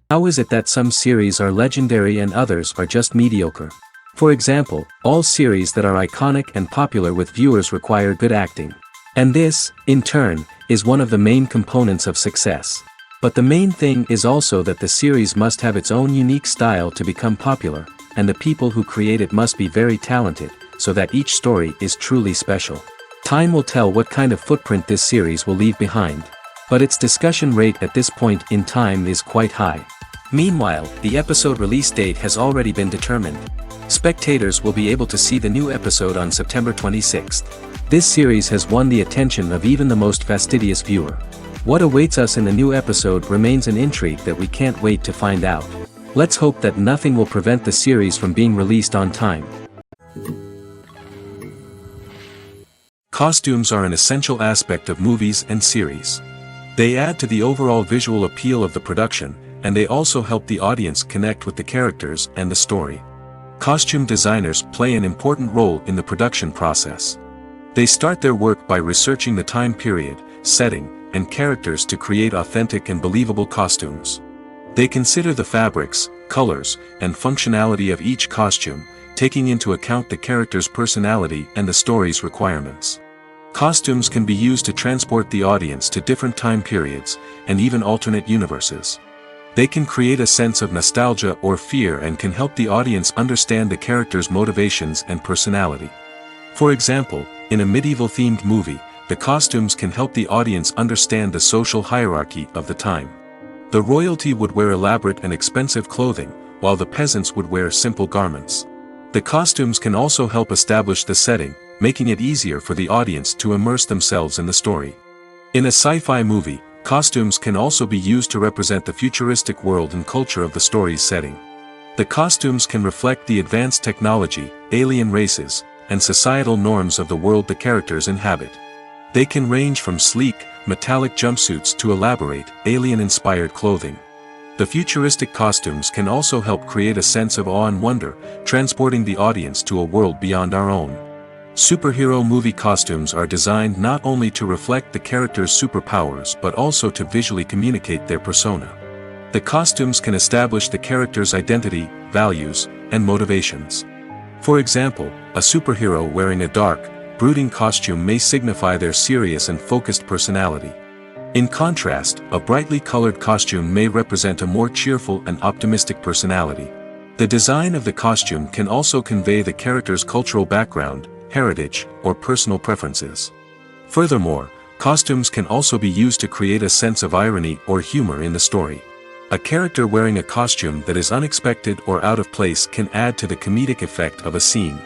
How is it that some series are legendary and others are just mediocre? For example, all series that are iconic and popular with viewers require good acting. And this, in turn, is one of the main components of success. But the main thing is also that the series must have its own unique style to become popular, and the people who create it must be very talented, so that each story is truly special. Time will tell what kind of footprint this series will leave behind. But its discussion rate at this point in time is quite high. Meanwhile, the episode release date has already been determined. Spectators will be able to see the new episode on September 26th. This series has won the attention of even the most fastidious viewer. What awaits us in the new episode remains an intrigue that we can't wait to find out. Let's hope that nothing will prevent the series from being released on time. Costumes are an essential aspect of movies and series. They add to the overall visual appeal of the production, and they also help the audience connect with the characters and the story. Costume designers play an important role in the production process. They start their work by researching the time period, setting, and characters to create authentic and believable costumes. They consider the fabrics, colors, and functionality of each costume, taking into account the character's personality and the story's requirements. Costumes can be used to transport the audience to different time periods, and even alternate universes. They can create a sense of nostalgia or fear and can help the audience understand the character's motivations and personality. For example, in a medieval-themed movie, the costumes can help the audience understand the social hierarchy of the time. The royalty would wear elaborate and expensive clothing, while the peasants would wear simple garments. The costumes can also help establish the setting, making it easier for the audience to immerse themselves in the story. In a sci-fi movie, costumes can also be used to represent the futuristic world and culture of the story's setting. The costumes can reflect the advanced technology, alien races, and societal norms of the world the characters inhabit. They can range from sleek, metallic jumpsuits to elaborate, alien-inspired clothing. The futuristic costumes can also help create a sense of awe and wonder, transporting the audience to a world beyond our own. Superhero movie costumes are designed not only to reflect the character's superpowers but also to visually communicate their persona. The costumes can establish the character's identity, values, and motivations. For example, a superhero wearing a dark, brooding costume may signify their serious and focused personality. In contrast, a brightly colored costume may represent a more cheerful and optimistic personality. The design of the costume can also convey the character's cultural background, heritage, or personal preferences. Furthermore, costumes can also be used to create a sense of irony or humor in the story. A character wearing a costume that is unexpected or out of place can add to the comedic effect of a scene.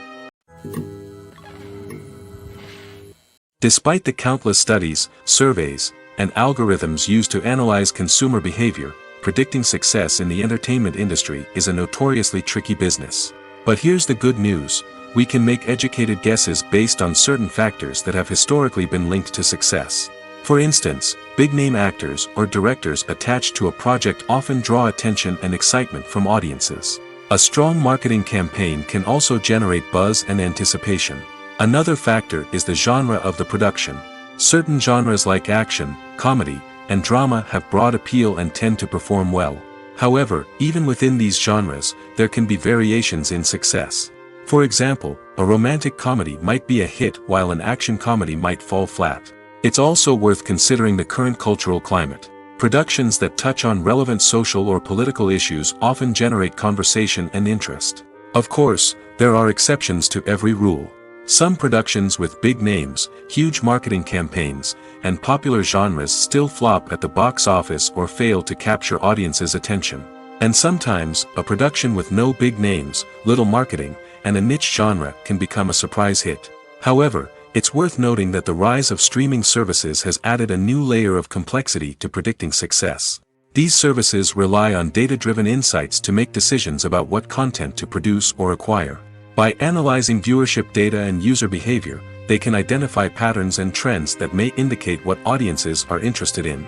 Despite the countless studies, surveys, and algorithms used to analyze consumer behavior, predicting success in the entertainment industry is a notoriously tricky business. But here's the good news: we can make educated guesses based on certain factors that have historically been linked to success. For instance, big-name actors or directors attached to a project often draw attention and excitement from audiences. A strong marketing campaign can also generate buzz and anticipation. Another factor is the genre of the production. Certain genres like action, comedy, and drama have broad appeal and tend to perform well. However, even within these genres, there can be variations in success. For example, a romantic comedy might be a hit while an action comedy might fall flat. It's also worth considering the current cultural climate. Productions that touch on relevant social or political issues often generate conversation and interest. Of course, there are exceptions to every rule. Some productions with big names, huge marketing campaigns, and popular genres still flop at the box office or fail to capture audiences' attention. And sometimes, a production with no big names, little marketing, and a niche genre can become a surprise hit. However, it's worth noting that the rise of streaming services has added a new layer of complexity to predicting success. These services rely on data-driven insights to make decisions about what content to produce or acquire. By analyzing viewership data and user behavior, they can identify patterns and trends that may indicate what audiences are interested in.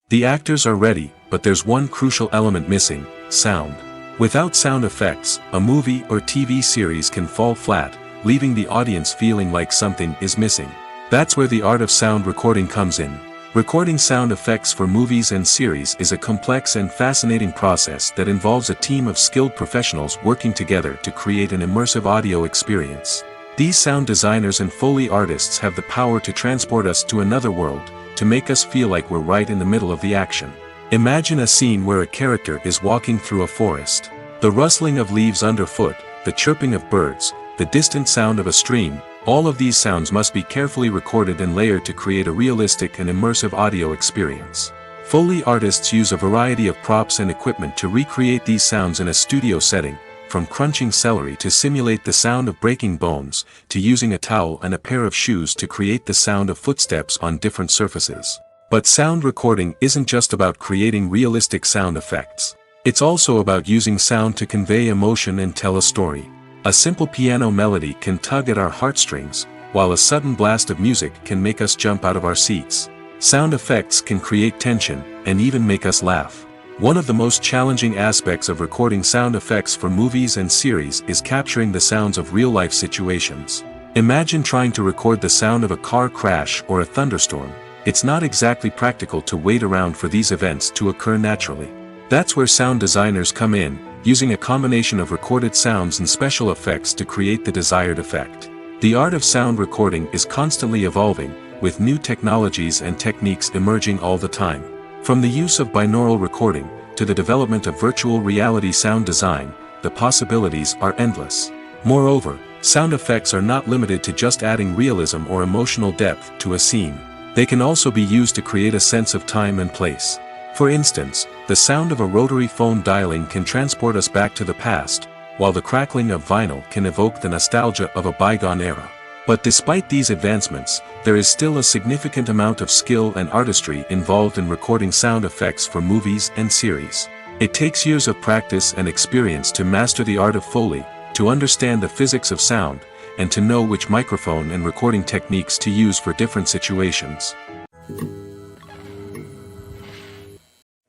The actors are ready, but there's one crucial element missing: sound. Without sound effects, a movie or TV series can fall flat, leaving the audience feeling like something is missing. That's where the art of sound recording comes in. Recording sound effects for movies and series is a complex and fascinating process that involves a team of skilled professionals working together to create an immersive audio experience. These sound designers and Foley artists have the power to transport us to another world, to make us feel like we're right in the middle of the action. Imagine a scene where a character is walking through a forest. The rustling of leaves underfoot, the chirping of birds, the distant sound of a stream, all of these sounds must be carefully recorded and layered to create a realistic and immersive audio experience. Foley artists use a variety of props and equipment to recreate these sounds in a studio setting, from crunching celery to simulate the sound of breaking bones, to using a towel and a pair of shoes to create the sound of footsteps on different surfaces. But sound recording isn't just about creating realistic sound effects. It's also about using sound to convey emotion and tell a story. A simple piano melody can tug at our heartstrings, while a sudden blast of music can make us jump out of our seats. Sound effects can create tension, and even make us laugh. One of the most challenging aspects of recording sound effects for movies and series is capturing the sounds of real-life situations. Imagine trying to record the sound of a car crash or a thunderstorm. It's not exactly practical to wait around for these events to occur naturally. That's where sound designers come in, using a combination of recorded sounds and special effects to create the desired effect. The art of sound recording is constantly evolving, with new technologies and techniques emerging all the time. From the use of binaural recording, to the development of virtual reality sound design, the possibilities are endless. Moreover, sound effects are not limited to just adding realism or emotional depth to a scene. They can also be used to create a sense of time and place. For instance, the sound of a rotary phone dialing can transport us back to the past, while the crackling of vinyl can evoke the nostalgia of a bygone era. But despite these advancements, there is still a significant amount of skill and artistry involved in recording sound effects for movies and series. It takes years of practice and experience to master the art of Foley, to understand the physics of sound, and to know which microphone and recording techniques to use for different situations.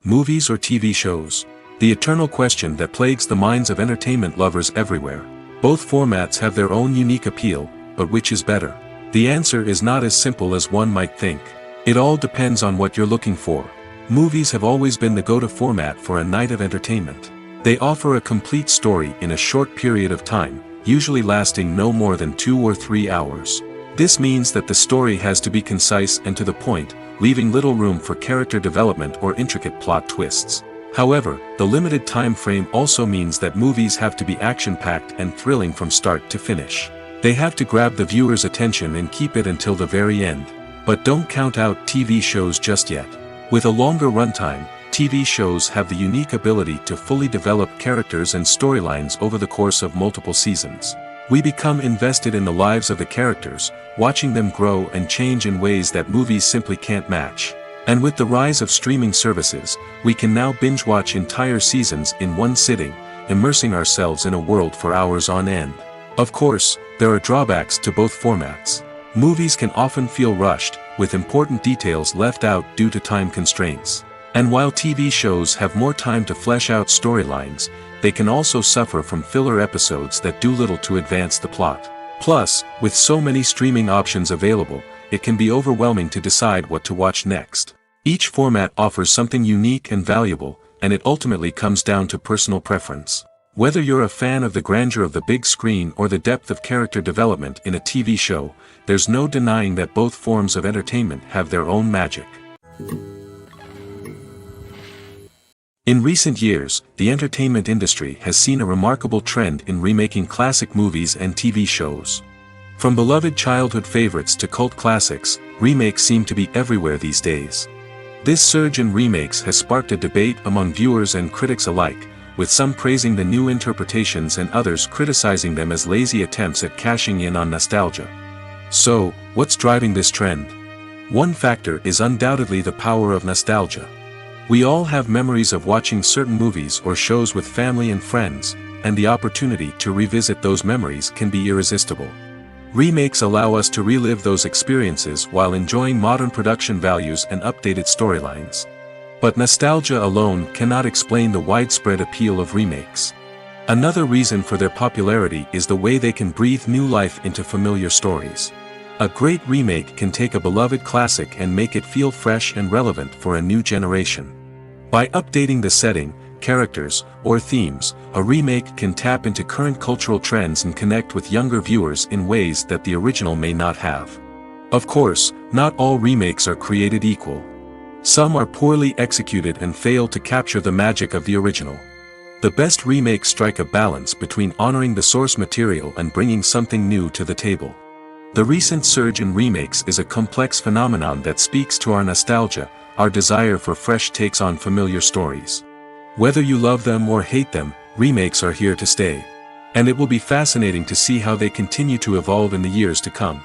Movies or TV shows? The eternal question that plagues the minds of entertainment lovers everywhere. Both formats have their own unique appeal, but which is better? The answer is not as simple as one might think. It all depends on what you're looking for. Movies have always been the go-to format for a night of entertainment. They offer a complete story in a short period of time, usually lasting no more than 2 or 3 hours. This means that the story has to be concise and to the point, leaving little room for character development or intricate plot twists. However, the limited time frame also means that movies have to be action-packed and thrilling from start to finish. They have to grab the viewer's attention and keep it until the very end. But don't count out TV shows just yet. With a longer runtime, TV shows have the unique ability to fully develop characters and storylines over the course of multiple seasons. We become invested in the lives of the characters, watching them grow and change in ways that movies simply can't match. And with the rise of streaming services, we can now binge-watch entire seasons in one sitting, immersing ourselves in a world for hours on end. Of course, there are drawbacks to both formats. Movies can often feel rushed, with important details left out due to time constraints. And while TV shows have more time to flesh out storylines, they can also suffer from filler episodes that do little to advance the plot. Plus, with so many streaming options available, it can be overwhelming to decide what to watch next. Each format offers something unique and valuable, and it ultimately comes down to personal preference. Whether you're a fan of the grandeur of the big screen or the depth of character development in a TV show, there's no denying that both forms of entertainment have their own magic. In recent years, the entertainment industry has seen a remarkable trend in remaking classic movies and TV shows. From beloved childhood favorites to cult classics, remakes seem to be everywhere these days. This surge in remakes has sparked a debate among viewers and critics alike, with some praising the new interpretations and others criticizing them as lazy attempts at cashing in on nostalgia. So, what's driving this trend? One factor is undoubtedly the power of nostalgia. We all have memories of watching certain movies or shows with family and friends, and the opportunity to revisit those memories can be irresistible. Remakes allow us to relive those experiences while enjoying modern production values and updated storylines. But nostalgia alone cannot explain the widespread appeal of remakes. Another reason for their popularity is the way they can breathe new life into familiar stories. A great remake can take a beloved classic and make it feel fresh and relevant for a new generation. By updating the setting, characters, or themes, a remake can tap into current cultural trends and connect with younger viewers in ways that the original may not have. Of course, not all remakes are created equal. Some are poorly executed and fail to capture the magic of the original. The best remakes strike a balance between honoring the source material and bringing something new to the table. The recent surge in remakes is a complex phenomenon that speaks to our nostalgia, our desire for fresh takes on familiar stories. Whether you love them or hate them, remakes are here to stay. And it will be fascinating to see how they continue to evolve in the years to come.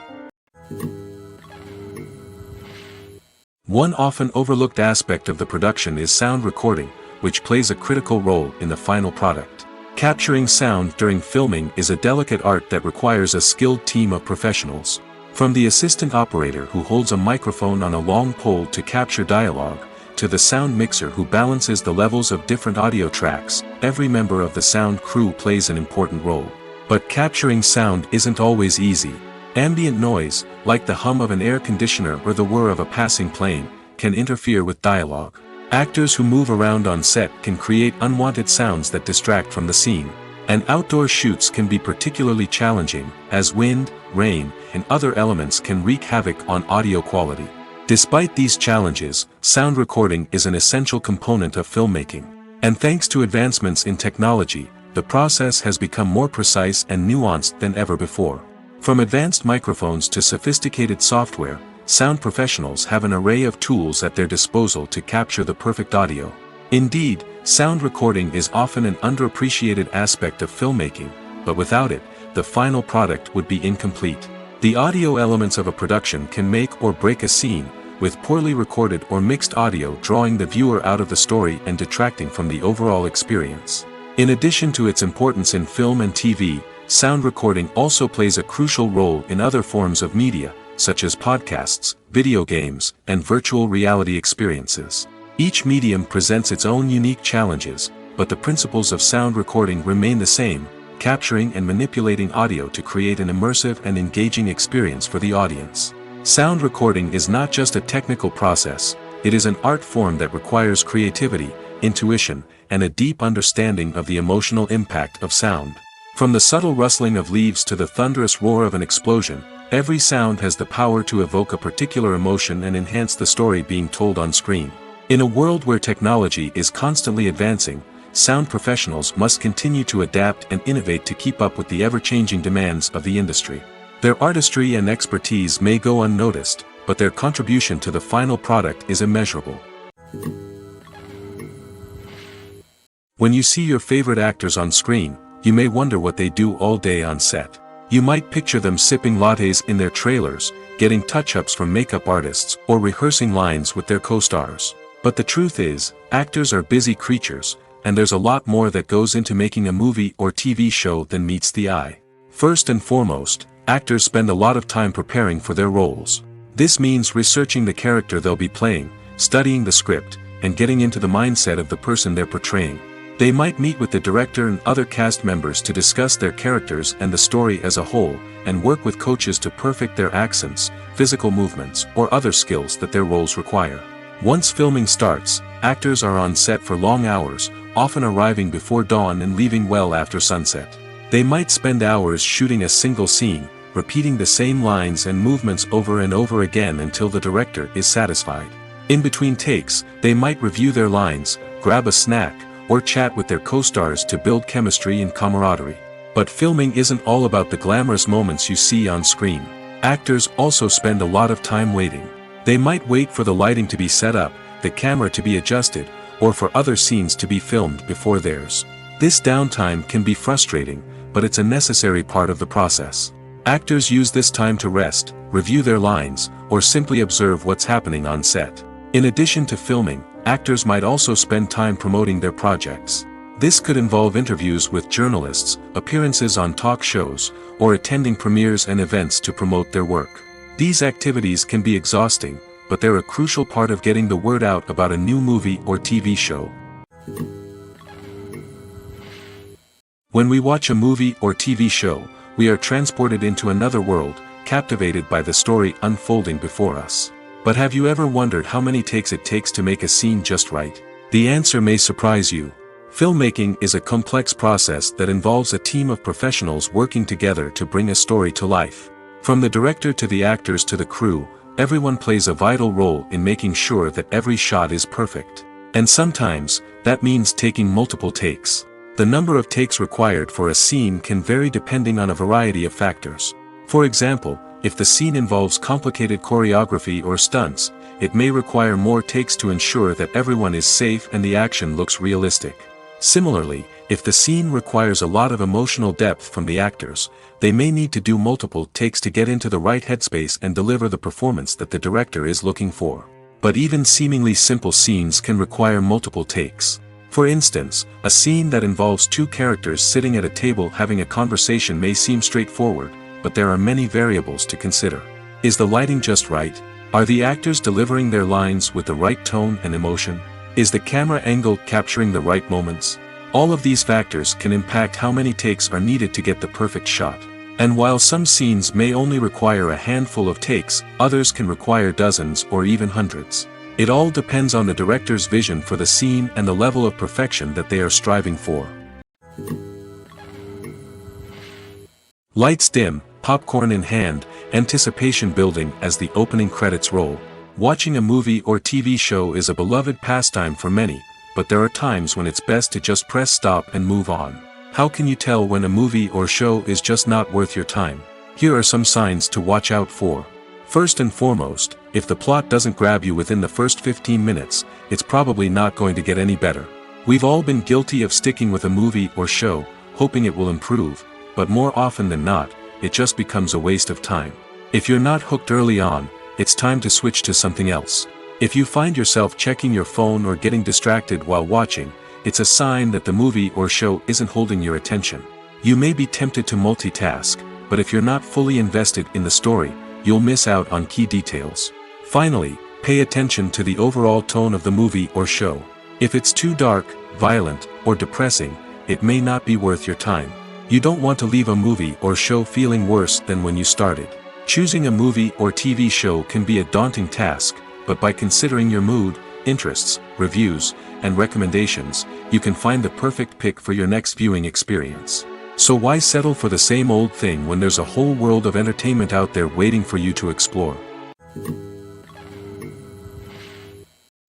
One often overlooked aspect of the production is sound recording, which plays a critical role in the final product. Capturing sound during filming is a delicate art that requires a skilled team of professionals. From the assistant operator who holds a microphone on a long pole to capture dialogue, to the sound mixer who balances the levels of different audio tracks, every member of the sound crew plays an important role. But capturing sound isn't always easy. Ambient noise, like the hum of an air conditioner or the whir of a passing plane, can interfere with dialogue. Actors who move around on set can create unwanted sounds that distract from the scene. And outdoor shoots can be particularly challenging, as wind, rain, and other elements can wreak havoc on audio quality. Despite these challenges, sound recording is an essential component of filmmaking. And thanks to advancements in technology, the process has become more precise and nuanced than ever before. From advanced microphones to sophisticated software, sound professionals have an array of tools at their disposal to capture the perfect audio. Indeed, sound recording is often an underappreciated aspect of filmmaking, but without it, the final product would be incomplete. The audio elements of a production can make or break a scene, with poorly recorded or mixed audio drawing the viewer out of the story and detracting from the overall experience. In addition to its importance in film and TV, sound recording also plays a crucial role in other forms of media, such as podcasts, video games, and virtual reality experiences. Each medium presents its own unique challenges, but the principles of sound recording remain the same, capturing and manipulating audio to create an immersive and engaging experience for the audience. Sound recording is not just a technical process, it is an art form that requires creativity, intuition, and a deep understanding of the emotional impact of sound. From the subtle rustling of leaves to the thunderous roar of an explosion, every sound has the power to evoke a particular emotion and enhance the story being told on screen. In a world where technology is constantly advancing, sound professionals must continue to adapt and innovate to keep up with the ever-changing demands of the industry. Their artistry and expertise may go unnoticed, but their contribution to the final product is immeasurable. When you see your favorite actors on screen, you may wonder what they do all day on set. You might picture them sipping lattes in their trailers, getting touch-ups from makeup artists, or rehearsing lines with their co-stars. But the truth is, actors are busy creatures, and there's a lot more that goes into making a movie or TV show than meets the eye. First and foremost, actors spend a lot of time preparing for their roles. This means researching the character they'll be playing, studying the script, and getting into the mindset of the person they're portraying. They might meet with the director and other cast members to discuss their characters and the story as a whole, and work with coaches to perfect their accents, physical movements, or other skills that their roles require. Once filming starts, actors are on set for long hours, often arriving before dawn and leaving well after sunset. They might spend hours shooting a single scene, repeating the same lines and movements over and over again until the director is satisfied. In between takes, they might review their lines, grab a snack, or chat with their co-stars to build chemistry and camaraderie. But filming isn't all about the glamorous moments you see on screen. Actors also spend a lot of time waiting. They might wait for the lighting to be set up, the camera to be adjusted, or for other scenes to be filmed before theirs. This downtime can be frustrating, but it's a necessary part of the process. Actors use this time to rest, review their lines, or simply observe what's happening on set. In addition to filming, actors might also spend time promoting their projects. This could involve interviews with journalists, appearances on talk shows, or attending premieres and events to promote their work. These activities can be exhausting, but they're a crucial part of getting the word out about a new movie or TV show. When we watch a movie or TV show, we are transported into another world, captivated by the story unfolding before us. But have you ever wondered how many takes it takes to make a scene just right? The answer may surprise you. Filmmaking is a complex process that involves a team of professionals working together to bring a story to life. From the director to the actors to the crew, everyone plays a vital role in making sure that every shot is perfect. And sometimes, that means taking multiple takes. The number of takes required for a scene can vary depending on a variety of factors. For example, if the scene involves complicated choreography or stunts, it may require more takes to ensure that everyone is safe and the action looks realistic. Similarly, if the scene requires a lot of emotional depth from the actors, they may need to do multiple takes to get into the right headspace and deliver the performance that the director is looking for. But even seemingly simple scenes can require multiple takes. For instance, a scene that involves two characters sitting at a table having a conversation may seem straightforward, but there are many variables to consider. Is the lighting just right? Are the actors delivering their lines with the right tone and emotion? Is the camera angle capturing the right moments? All of these factors can impact how many takes are needed to get the perfect shot. And while some scenes may only require a handful of takes, others can require dozens or even hundreds. It all depends on the director's vision for the scene and the level of perfection that they are striving for. Lights dim, popcorn in hand, anticipation building as the opening credits roll. Watching a movie or TV show is a beloved pastime for many, but there are times when it's best to just press stop and move on. How can you tell when a movie or show is just not worth your time? Here are some signs to watch out for. First and foremost, if the plot doesn't grab you within the first 15 minutes, it's probably not going to get any better. We've all been guilty of sticking with a movie or show, hoping it will improve, but more often than not, it just becomes a waste of time. If you're not hooked early on, it's time to switch to something else. If you find yourself checking your phone or getting distracted while watching, it's a sign that the movie or show isn't holding your attention. You may be tempted to multitask, but if you're not fully invested in the story, you'll miss out on key details. Finally, pay attention to the overall tone of the movie or show. If it's too dark, violent, or depressing, it may not be worth your time. You don't want to leave a movie or show feeling worse than when you started. Choosing a movie or TV show can be a daunting task, but by considering your mood, interests, reviews, and recommendations, you can find the perfect pick for your next viewing experience. So why settle for the same old thing when there's a whole world of entertainment out there waiting for you to explore?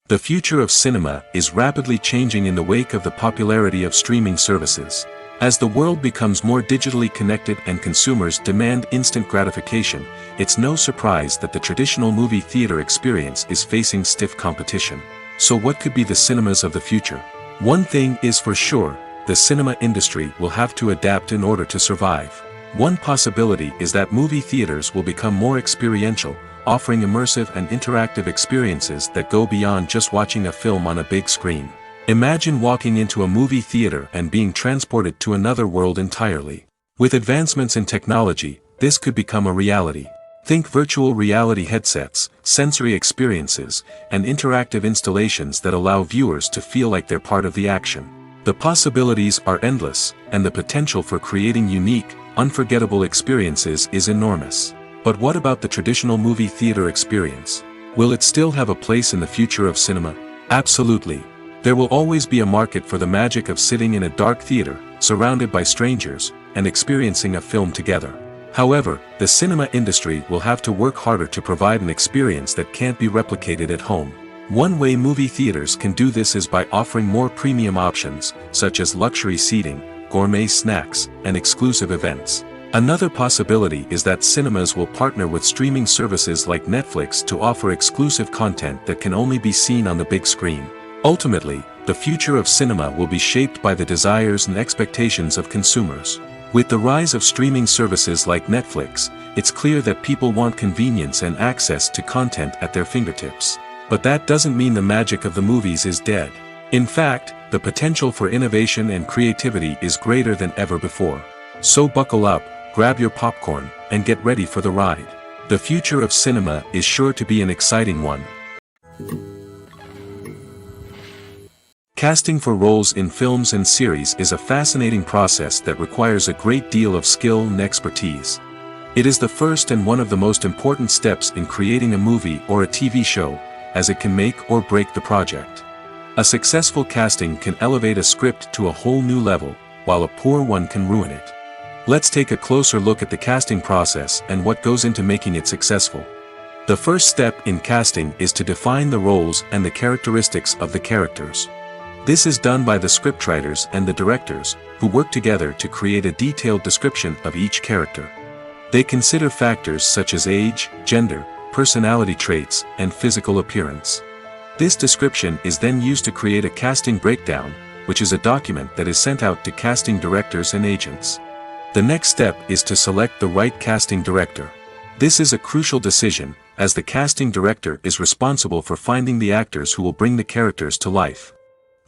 The future of cinema is rapidly changing in the wake of the popularity of streaming services. As the world becomes more digitally connected and consumers demand instant gratification, it's no surprise that the traditional movie theater experience is facing stiff competition. So what could be the cinemas of the future? One thing is for sure, the cinema industry will have to adapt in order to survive. One possibility is that movie theaters will become more experiential, offering immersive and interactive experiences that go beyond just watching a film on a big screen. Imagine walking into a movie theater and being transported to another world entirely. With advancements in technology, this could become a reality. Think virtual reality headsets, sensory experiences, and interactive installations that allow viewers to feel like they're part of the action. The possibilities are endless, and the potential for creating unique, unforgettable experiences is enormous. But what about the traditional movie theater experience? Will it still have a place in the future of cinema? Absolutely. There will always be a market for the magic of sitting in a dark theater, surrounded by strangers, and experiencing a film together. However, the cinema industry will have to work harder to provide an experience that can't be replicated at home. One way movie theaters can do this is by offering more premium options, such as luxury seating, gourmet snacks, and exclusive events. Another possibility is that cinemas will partner with streaming services like Netflix to offer exclusive content that can only be seen on the big screen. Ultimately, the future of cinema will be shaped by the desires and expectations of consumers. With the rise of streaming services like Netflix, it's clear that people want convenience and access to content at their fingertips. But that doesn't mean the magic of the movies is dead. In fact, the potential for innovation and creativity is greater than ever before. So buckle up, grab your popcorn, and get ready for the ride. The future of cinema is sure to be an exciting one. Casting for roles in films and series is a fascinating process that requires a great deal of skill and expertise. It is the first and one of the most important steps in creating a movie or a TV show, as it can make or break the project. A successful casting can elevate a script to a whole new level, while a poor one can ruin it. Let's take a closer look at the casting process and what goes into making it successful. The first step in casting is to define the roles and the characteristics of the characters. This is done by the scriptwriters and the directors, who work together to create a detailed description of each character. They consider factors such as age, gender, personality traits, and physical appearance. This description is then used to create a casting breakdown, which is a document that is sent out to casting directors and agents. The next step is to select the right casting director. This is a crucial decision, as the casting director is responsible for finding the actors who will bring the characters to life.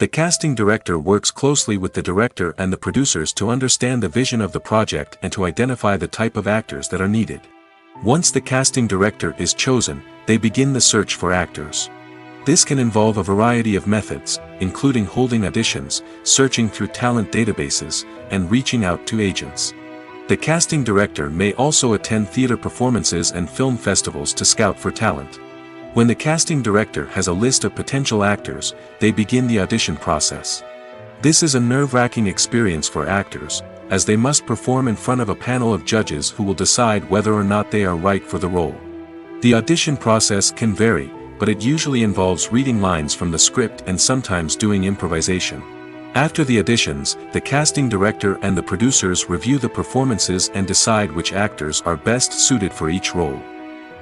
The casting director works closely with the director and the producers to understand the vision of the project and to identify the type of actors that are needed. Once the casting director is chosen, they begin the search for actors. This can involve a variety of methods, including holding auditions, searching through talent databases, and reaching out to agents. The casting director may also attend theater performances and film festivals to scout for talent. When the casting director has a list of potential actors, they begin the audition process. This is a nerve-wracking experience for actors, as they must perform in front of a panel of judges who will decide whether or not they are right for the role. The audition process can vary, but it usually involves reading lines from the script and sometimes doing improvisation. After the auditions, the casting director and the producers review the performances and decide which actors are best suited for each role.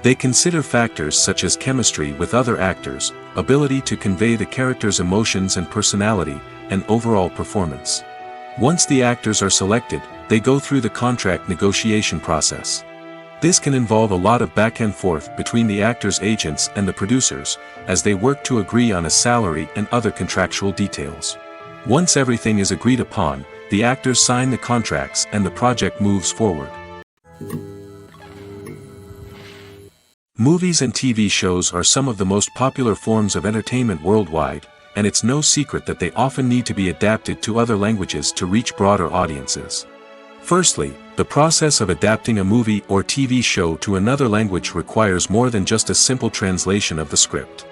They consider factors such as chemistry with other actors, ability to convey the character's emotions and personality, and overall performance. Once the actors are selected, they go through the contract negotiation process. This can involve a lot of back and forth between the actors' agents and the producers, as they work to agree on a salary and other contractual details. Once everything is agreed upon, the actors sign the contracts and the project moves forward. Movies and TV shows are some of the most popular forms of entertainment worldwide, and it's no secret that they often need to be adapted to other languages to reach broader audiences. Firstly, the process of adapting a movie or TV show to another language requires more than just a simple translation of the script.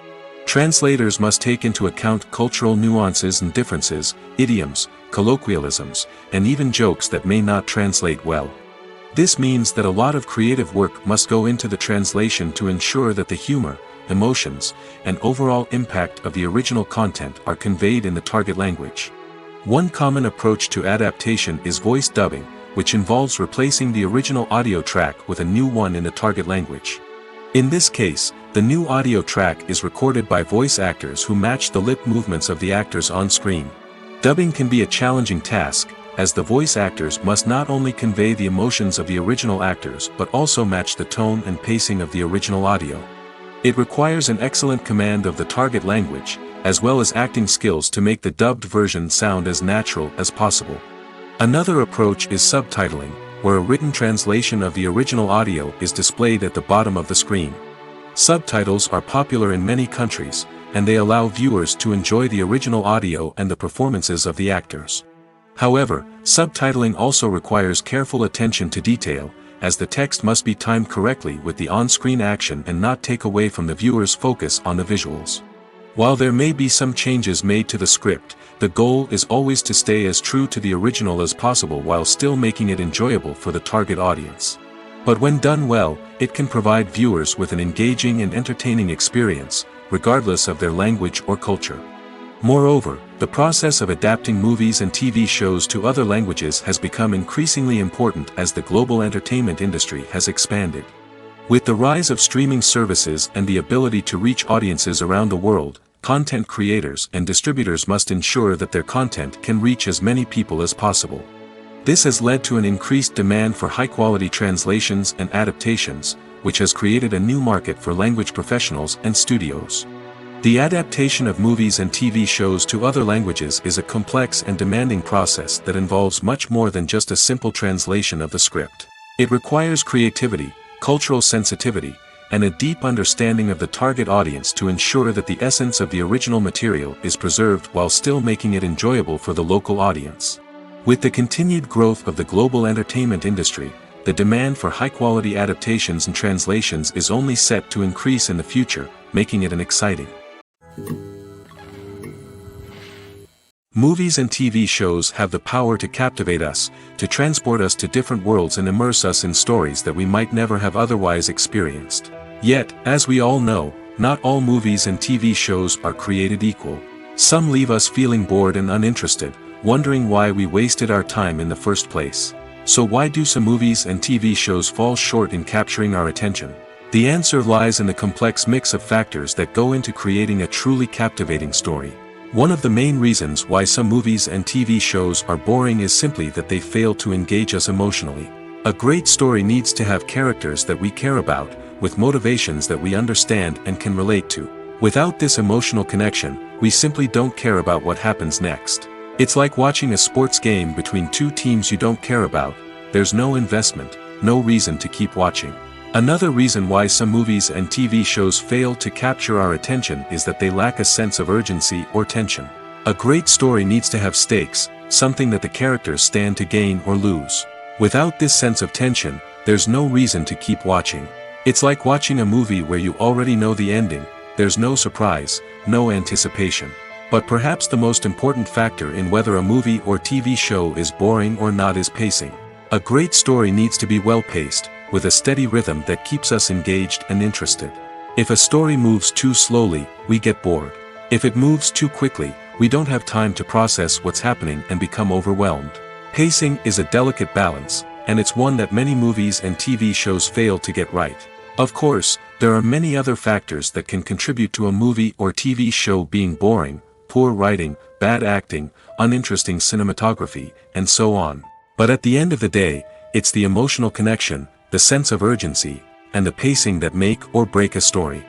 Translators must take into account cultural nuances and differences, idioms, colloquialisms, and even jokes that may not translate well. This means that a lot of creative work must go into the translation to ensure that the humor, emotions, and overall impact of the original content are conveyed in the target language. One common approach to adaptation is voice dubbing, which involves replacing the original audio track with a new one in the target language. In this case, the new audio track is recorded by voice actors who match the lip movements of the actors on screen. Dubbing can be a challenging task, as the voice actors must not only convey the emotions of the original actors but also match the tone and pacing of the original audio. It requires an excellent command of the target language, as well as acting skills to make the dubbed version sound as natural as possible. Another approach is subtitling, where a written translation of the original audio is displayed at the bottom of the screen. Subtitles are popular in many countries, and they allow viewers to enjoy the original audio and the performances of the actors. However, subtitling also requires careful attention to detail, as the text must be timed correctly with the on-screen action and not take away from the viewer's focus on the visuals. While there may be some changes made to the script, the goal is always to stay as true to the original as possible while still making it enjoyable for the target audience. But when done well, it can provide viewers with an engaging and entertaining experience, regardless of their language or culture. Moreover, the process of adapting movies and TV shows to other languages has become increasingly important as the global entertainment industry has expanded. With the rise of streaming services and the ability to reach audiences around the world, content creators and distributors must ensure that their content can reach as many people as possible. This has led to an increased demand for high-quality translations and adaptations, which has created a new market for language professionals and studios. The adaptation of movies and TV shows to other languages is a complex and demanding process that involves much more than just a simple translation of the script. It requires creativity, cultural sensitivity, and a deep understanding of the target audience to ensure that the essence of the original material is preserved while still making it enjoyable for the local audience. With the continued growth of the global entertainment industry, the demand for high-quality adaptations and translations is only set to increase in the future, making it an exciting. Movies and TV shows have the power to captivate us, to transport us to different worlds and immerse us in stories that we might never have otherwise experienced. Yet, as we all know, not all movies and TV shows are created equal. Some leave us feeling bored and uninterested, wondering why we wasted our time in the first place. So why do some movies and TV shows fall short in capturing our attention? The answer lies in the complex mix of factors that go into creating a truly captivating story. One of the main reasons why some movies and TV shows are boring is simply that they fail to engage us emotionally. A great story needs to have characters that we care about, with motivations that we understand and can relate to. Without this emotional connection, we simply don't care about what happens next. It's like watching a sports game between two teams you don't care about. There's no investment, no reason to keep watching. Another reason why some movies and TV shows fail to capture our attention is that they lack a sense of urgency or tension. A great story needs to have stakes, something that the characters stand to gain or lose. Without this sense of tension, there's no reason to keep watching. It's like watching a movie where you already know the ending. There's no surprise, no anticipation. But perhaps the most important factor in whether a movie or TV show is boring or not is pacing. A great story needs to be well-paced, with a steady rhythm that keeps us engaged and interested. If a story moves too slowly, we get bored. If it moves too quickly, we don't have time to process what's happening and become overwhelmed. Pacing is a delicate balance, and it's one that many movies and TV shows fail to get right. Of course, there are many other factors that can contribute to a movie or TV show being boring: poor writing, bad acting, uninteresting cinematography, and so on. But at the end of the day, it's the emotional connection, the sense of urgency, and the pacing that make or break a story.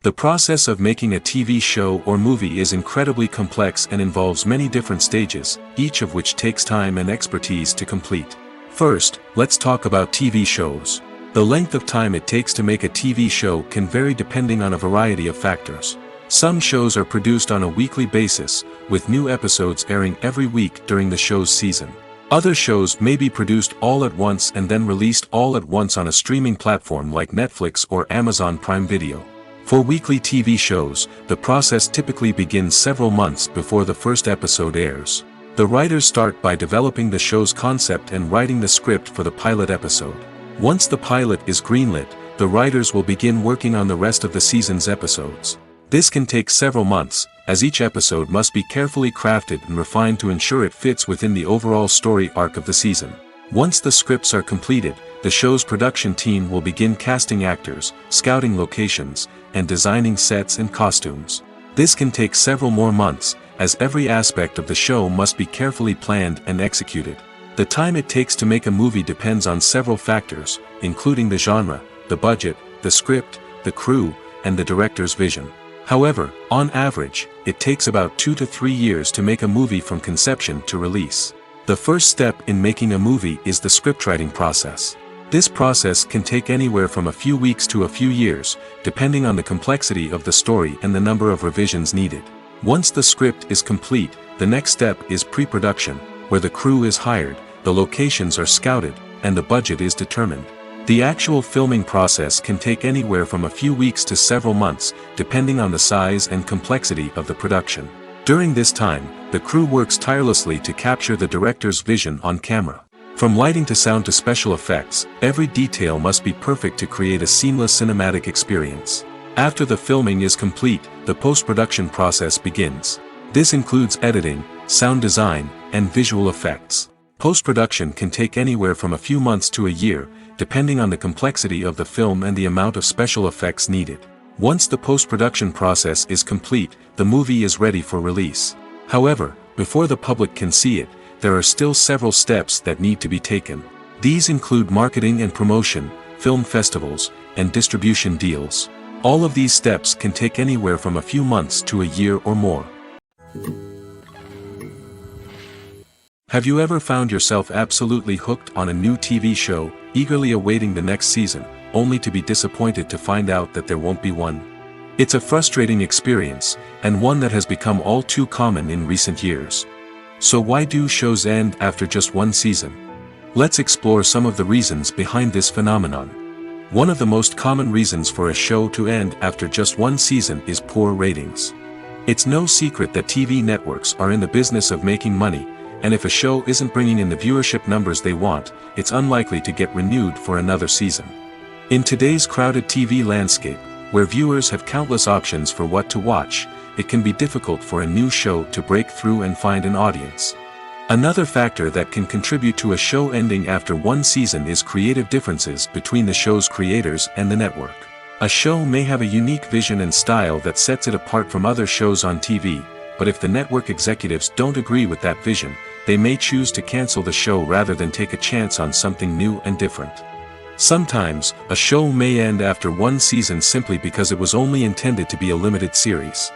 The process of making a TV show or movie is incredibly complex and involves many different stages, each of which takes time and expertise to complete. First, let's talk about TV shows. The length of time it takes to make a TV show can vary depending on a variety of factors. Some shows are produced on a weekly basis, with new episodes airing every week during the show's season. Other shows may be produced all at once and then released all at once on a streaming platform like Netflix or Amazon Prime Video. For weekly TV shows, the process typically begins several months before the first episode airs. The writers start by developing the show's concept and writing the script for the pilot episode. Once the pilot is greenlit, the writers will begin working on the rest of the season's episodes. This can take several months, as each episode must be carefully crafted and refined to ensure it fits within the overall story arc of the season. Once the scripts are completed, the show's production team will begin casting actors, scouting locations, and designing sets and costumes. This can take several more months, as every aspect of the show must be carefully planned and executed. The time it takes to make a movie depends on several factors, including the genre, the budget, the script, the crew, and the director's vision. However, on average, it takes about 2 to 3 years to make a movie from conception to release. The first step in making a movie is the scriptwriting process. This process can take anywhere from a few weeks to a few years, depending on the complexity of the story and the number of revisions needed. Once the script is complete, the next step is pre-production, where the crew is hired, the locations are scouted, and the budget is determined. The actual filming process can take anywhere from a few weeks to several months, depending on the size and complexity of the production. During this time, the crew works tirelessly to capture the director's vision on camera. From lighting to sound to special effects, every detail must be perfect to create a seamless cinematic experience. After the filming is complete, the post-production process begins. This includes editing, sound design, and visual effects. Post-production can take anywhere from a few months to a year, depending on the complexity of the film and the amount of special effects needed. Once the post-production process is complete, the movie is ready for release. However, before the public can see it, there are still several steps that need to be taken. These include marketing and promotion, film festivals, and distribution deals. All of these steps can take anywhere from a few months to a year or more. Have you ever found yourself absolutely hooked on a new TV show, eagerly awaiting the next season, only to be disappointed to find out that there won't be one? It's a frustrating experience, and one that has become all too common in recent years. So why do shows end after just one season? Let's explore some of the reasons behind this phenomenon. One of the most common reasons for a show to end after just one season is poor ratings. It's no secret that TV networks are in the business of making money, and if a show isn't bringing in the viewership numbers they want, it's unlikely to get renewed for another season. In today's crowded TV landscape, where viewers have countless options for what to watch, it can be difficult for a new show to break through and find an audience. Another factor that can contribute to a show ending after one season is creative differences between the show's creators and the network. A show may have a unique vision and style that sets it apart from other shows on TV, but if the network executives don't agree with that vision, they may choose to cancel the show rather than take a chance on something new and different. Sometimes, a show may end after one season simply because it was only intended to be a limited series.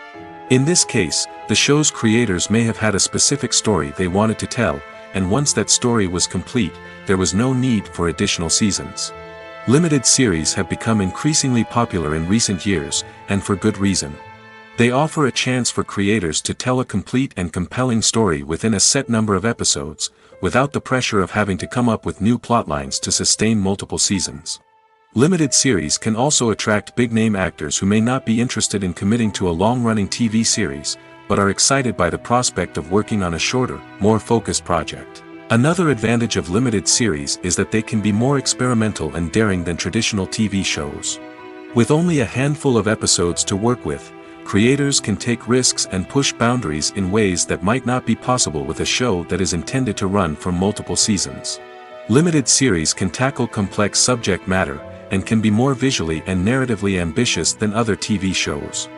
In this case, the show's creators may have had a specific story they wanted to tell, and once that story was complete, there was no need for additional seasons. Limited series have become increasingly popular in recent years, and for good reason. They offer a chance for creators to tell a complete and compelling story within a set number of episodes, without the pressure of having to come up with new plotlines to sustain multiple seasons. Limited series can also attract big-name actors who may not be interested in committing to a long-running TV series, but are excited by the prospect of working on a shorter, more focused project. Another advantage of limited series is that they can be more experimental and daring than traditional TV shows. With only a handful of episodes to work with, creators can take risks and push boundaries in ways that might not be possible with a show that is intended to run for multiple seasons. Limited series can tackle complex subject matter, and can be more visually and narratively ambitious than other TV shows.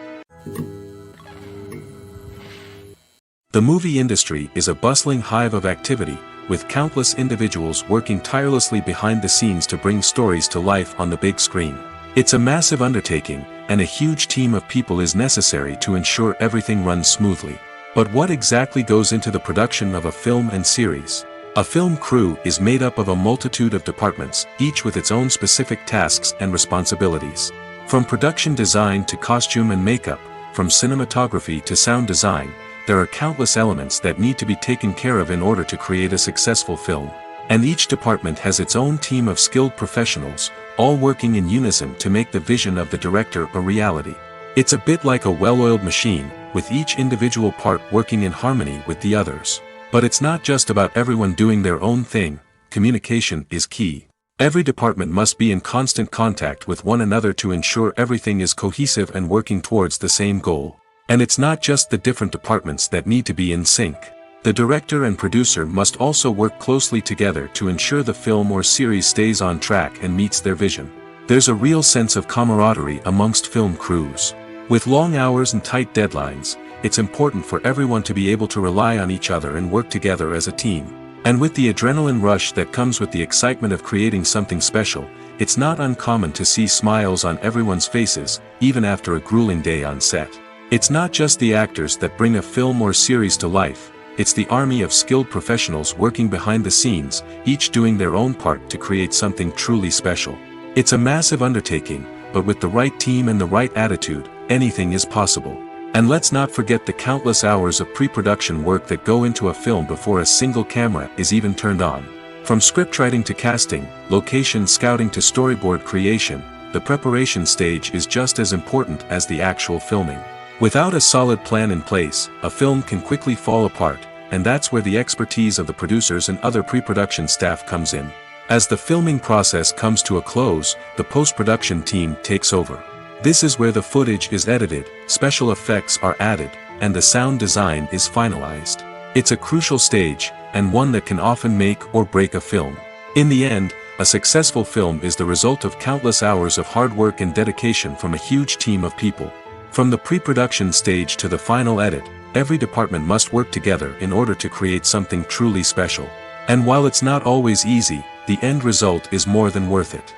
The movie industry is a bustling hive of activity, with countless individuals working tirelessly behind the scenes to bring stories to life on the big screen. It's a massive undertaking, and a huge team of people is necessary to ensure everything runs smoothly. But what exactly goes into the production of a film and series? A film crew is made up of a multitude of departments, each with its own specific tasks and responsibilities. From production design to costume and makeup, from cinematography to sound design, there are countless elements that need to be taken care of in order to create a successful film. And each department has its own team of skilled professionals, all working in unison to make the vision of the director a reality. It's a bit like a well-oiled machine, with each individual part working in harmony with the others. But it's not just about everyone doing their own thing. Communication is key. Every department must be in constant contact with one another to ensure everything is cohesive and working towards the same goal. And it's not just the different departments that need to be in sync. The director and producer must also work closely together to ensure the film or series stays on track and meets their vision. There's a real sense of camaraderie amongst film crews. With long hours and tight deadlines, it's important for everyone to be able to rely on each other and work together as a team. And with the adrenaline rush that comes with the excitement of creating something special, it's not uncommon to see smiles on everyone's faces, even after a grueling day on set. It's not just the actors that bring a film or series to life, it's the army of skilled professionals working behind the scenes, each doing their own part to create something truly special. It's a massive undertaking, but with the right team and the right attitude, anything is possible. And let's not forget the countless hours of pre-production work that go into a film before a single camera is even turned on. From scriptwriting to casting, location scouting to storyboard creation, the preparation stage is just as important as the actual filming. Without a solid plan in place, a film can quickly fall apart, and that's where the expertise of the producers and other pre-production staff comes in. As the filming process comes to a close, the post-production team takes over. This is where the footage is edited, special effects are added, and the sound design is finalized. It's a crucial stage, and one that can often make or break a film. In the end, a successful film is the result of countless hours of hard work and dedication from a huge team of people. From the pre-production stage to the final edit, every department must work together in order to create something truly special. And while it's not always easy, the end result is more than worth it.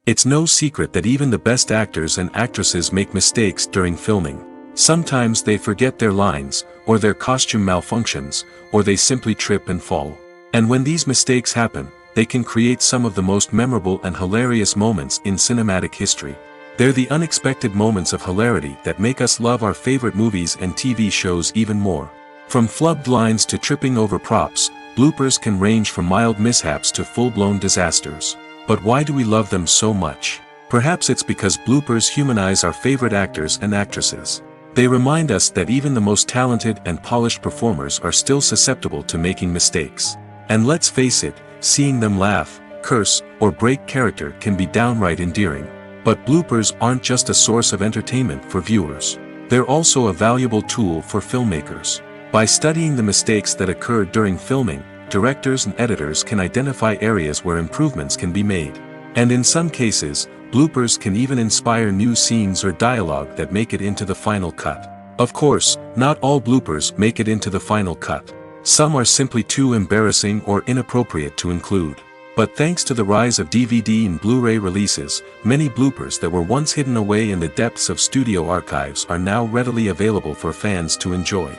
It's no secret that even the best actors and actresses make mistakes during filming. Sometimes they forget their lines, or their costume malfunctions, or they simply trip and fall. And when these mistakes happen, they can create some of the most memorable and hilarious moments in cinematic history. They're the unexpected moments of hilarity that make us love our favorite movies and TV shows even more. From flubbed lines to tripping over props, bloopers can range from mild mishaps to full-blown disasters. But why do we love them so much? Perhaps it's because bloopers humanize our favorite actors and actresses. They remind us that even the most talented and polished performers are still susceptible to making mistakes. And let's face it, seeing them laugh, curse, or break character can be downright endearing. But bloopers aren't just a source of entertainment for viewers. They're also a valuable tool for filmmakers. By studying the mistakes that occurred during filming, directors and editors can identify areas where improvements can be made. And in some cases, bloopers can even inspire new scenes or dialogue that make it into the final cut. Of course, not all bloopers make it into the final cut. Some are simply too embarrassing or inappropriate to include. But thanks to the rise of DVD and Blu-ray releases, many bloopers that were once hidden away in the depths of studio archives are now readily available for fans to enjoy.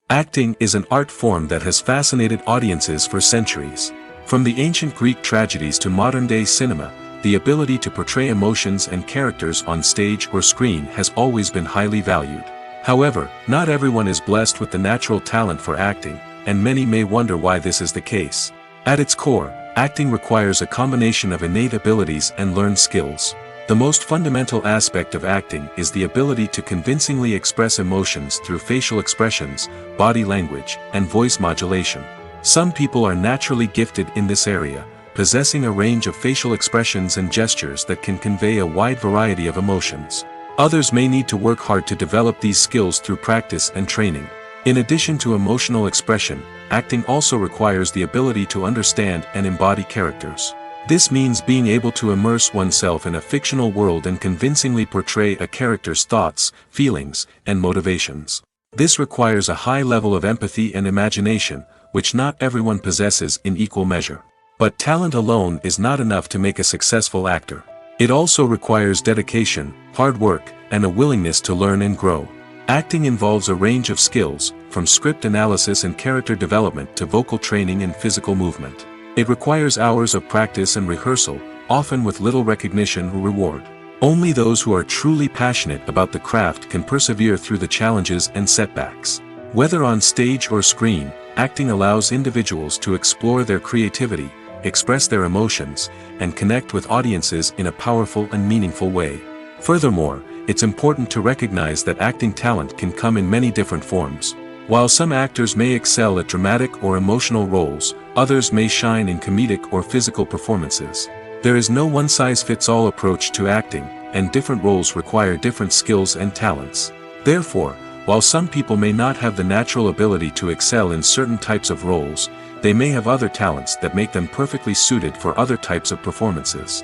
Acting is an art form that has fascinated audiences for centuries. From the ancient Greek tragedies to modern-day cinema, the ability to portray emotions and characters on stage or screen has always been highly valued. However, not everyone is blessed with the natural talent for acting, and many may wonder why this is the case. At its core, acting requires a combination of innate abilities and learned skills. The most fundamental aspect of acting is the ability to convincingly express emotions through facial expressions, body language, and voice modulation. Some people are naturally gifted in this area, possessing a range of facial expressions and gestures that can convey a wide variety of emotions. Others may need to work hard to develop these skills through practice and training. In addition to emotional expression, acting also requires the ability to understand and embody characters. This means being able to immerse oneself in a fictional world and convincingly portray a character's thoughts, feelings, and motivations. This requires a high level of empathy and imagination, which not everyone possesses in equal measure. But talent alone is not enough to make a successful actor. It also requires dedication, hard work, and a willingness to learn and grow. Acting involves a range of skills, from script analysis and character development to vocal training and physical movement. It requires hours of practice and rehearsal, often with little recognition or reward. Only those who are truly passionate about the craft can persevere through the challenges and setbacks. Whether on stage or screen, acting allows individuals to explore their creativity, express their emotions, and connect with audiences in a powerful and meaningful way. Furthermore, it's important to recognize that acting talent can come in many different forms. While some actors may excel at dramatic or emotional roles, others may shine in comedic or physical performances. There is no one-size-fits-all approach to acting, and different roles require different skills and talents. Therefore, while some people may not have the natural ability to excel in certain types of roles, they may have other talents that make them perfectly suited for other types of performances.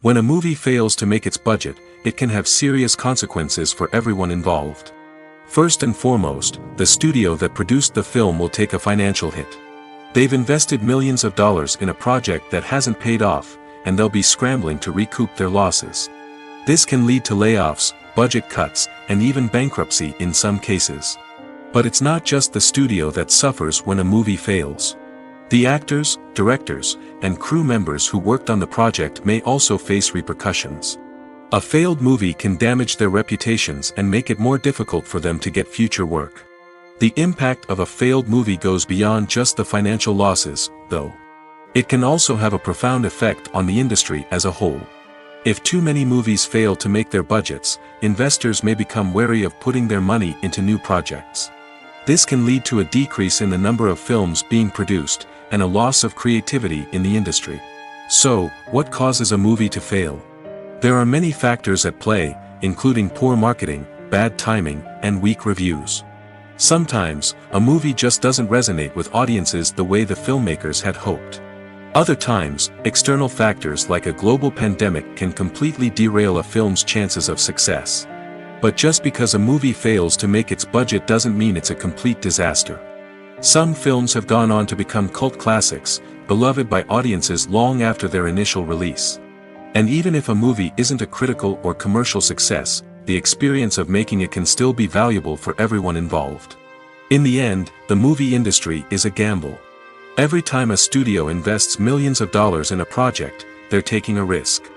When a movie fails to make its budget, it can have serious consequences for everyone involved. First and foremost, the studio that produced the film will take a financial hit. They've invested millions of dollars in a project that hasn't paid off, and they'll be scrambling to recoup their losses. This can lead to layoffs, budget cuts, and even bankruptcy in some cases. But it's not just the studio that suffers when a movie fails. The actors, directors, and crew members who worked on the project may also face repercussions. A failed movie can damage their reputations and make it more difficult for them to get future work. The impact of a failed movie goes beyond just the financial losses, though. It can also have a profound effect on the industry as a whole. If too many movies fail to make their budgets, investors may become wary of putting their money into new projects. This can lead to a decrease in the number of films being produced, and a loss of creativity in the industry. So, what causes a movie to fail? There are many factors at play, including poor marketing, bad timing, and weak reviews. Sometimes, a movie just doesn't resonate with audiences the way the filmmakers had hoped. Other times, external factors like a global pandemic can completely derail a film's chances of success. But just because a movie fails to make its budget doesn't mean it's a complete disaster. Some films have gone on to become cult classics, beloved by audiences long after their initial release. And even if a movie isn't a critical or commercial success, the experience of making it can still be valuable for everyone involved. In the end, the movie industry is a gamble. Every time a studio invests millions of dollars in a project, they're taking a risk.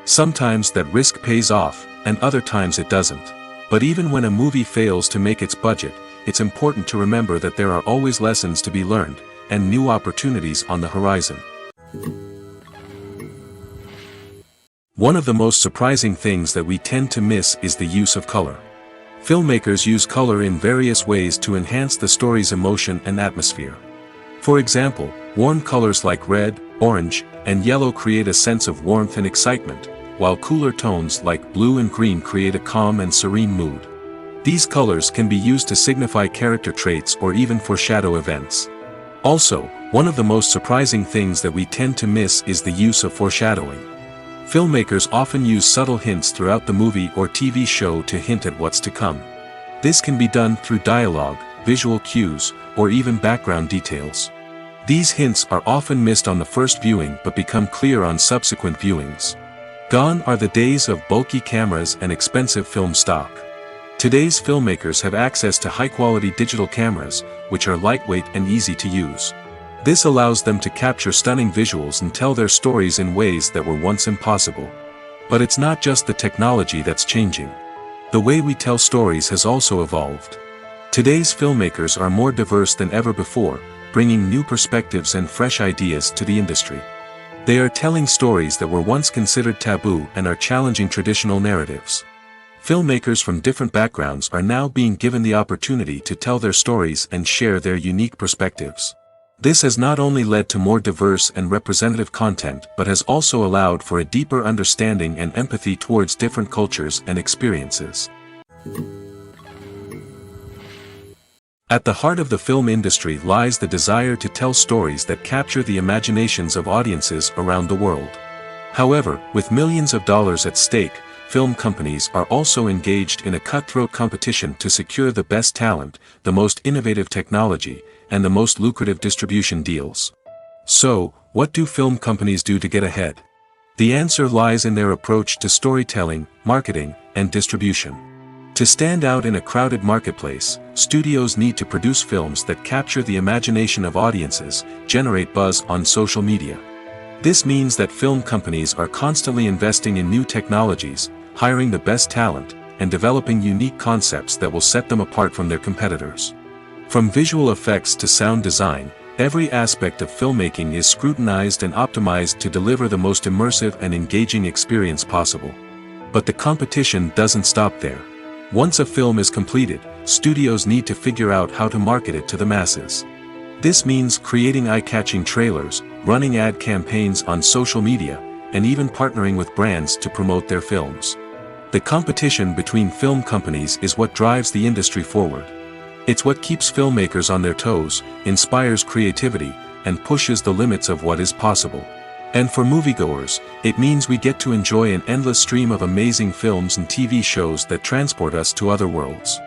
Sometimes that risk pays off, and other times it doesn't. But even when a movie fails to make its budget, it's important to remember that there are always lessons to be learned, and new opportunities on the horizon. One of the most surprising things that we tend to miss is the use of color. Filmmakers use color in various ways to enhance the story's emotion and atmosphere. For example, warm colors like red, orange, and yellow create a sense of warmth and excitement, while cooler tones like blue and green create a calm and serene mood. These colors can be used to signify character traits or even foreshadow events. Also, one of the most surprising things that we tend to miss is the use of foreshadowing. Filmmakers often use subtle hints throughout the movie or TV show to hint at what's to come. This can be done through dialogue, visual cues, or even background details. These hints are often missed on the first viewing but become clear on subsequent viewings. Gone are the days of bulky cameras and expensive film stock. Today's filmmakers have access to high-quality digital cameras, which are lightweight and easy to use. This allows them to capture stunning visuals and tell their stories in ways that were once impossible. But it's not just the technology that's changing. The way we tell stories has also evolved. Today's filmmakers are more diverse than ever before, bringing new perspectives and fresh ideas to the industry. They are telling stories that were once considered taboo and are challenging traditional narratives. Filmmakers from different backgrounds are now being given the opportunity to tell their stories and share their unique perspectives. This has not only led to more diverse and representative content but has also allowed for a deeper understanding and empathy towards different cultures and experiences. At the heart of the film industry lies the desire to tell stories that capture the imaginations of audiences around the world. However, with millions of dollars at stake, film companies are also engaged in a cutthroat competition to secure the best talent, the most innovative technology, and the most lucrative distribution deals. So, what do film companies do to get ahead? The answer lies in their approach to storytelling, marketing, and distribution. To stand out in a crowded marketplace, studios need to produce films that capture the imagination of audiences, generate buzz on social media. This means that film companies are constantly investing in new technologies, hiring the best talent, and developing unique concepts that will set them apart from their competitors. From visual effects to sound design, every aspect of filmmaking is scrutinized and optimized to deliver the most immersive and engaging experience possible. But the competition doesn't stop there. Once a film is completed, studios need to figure out how to market it to the masses. This means creating eye-catching trailers, running ad campaigns on social media, and even partnering with brands to promote their films. The competition between film companies is what drives the industry forward. It's what keeps filmmakers on their toes, inspires creativity, and pushes the limits of what is possible. And for moviegoers, it means we get to enjoy an endless stream of amazing films and TV shows that transport us to other worlds.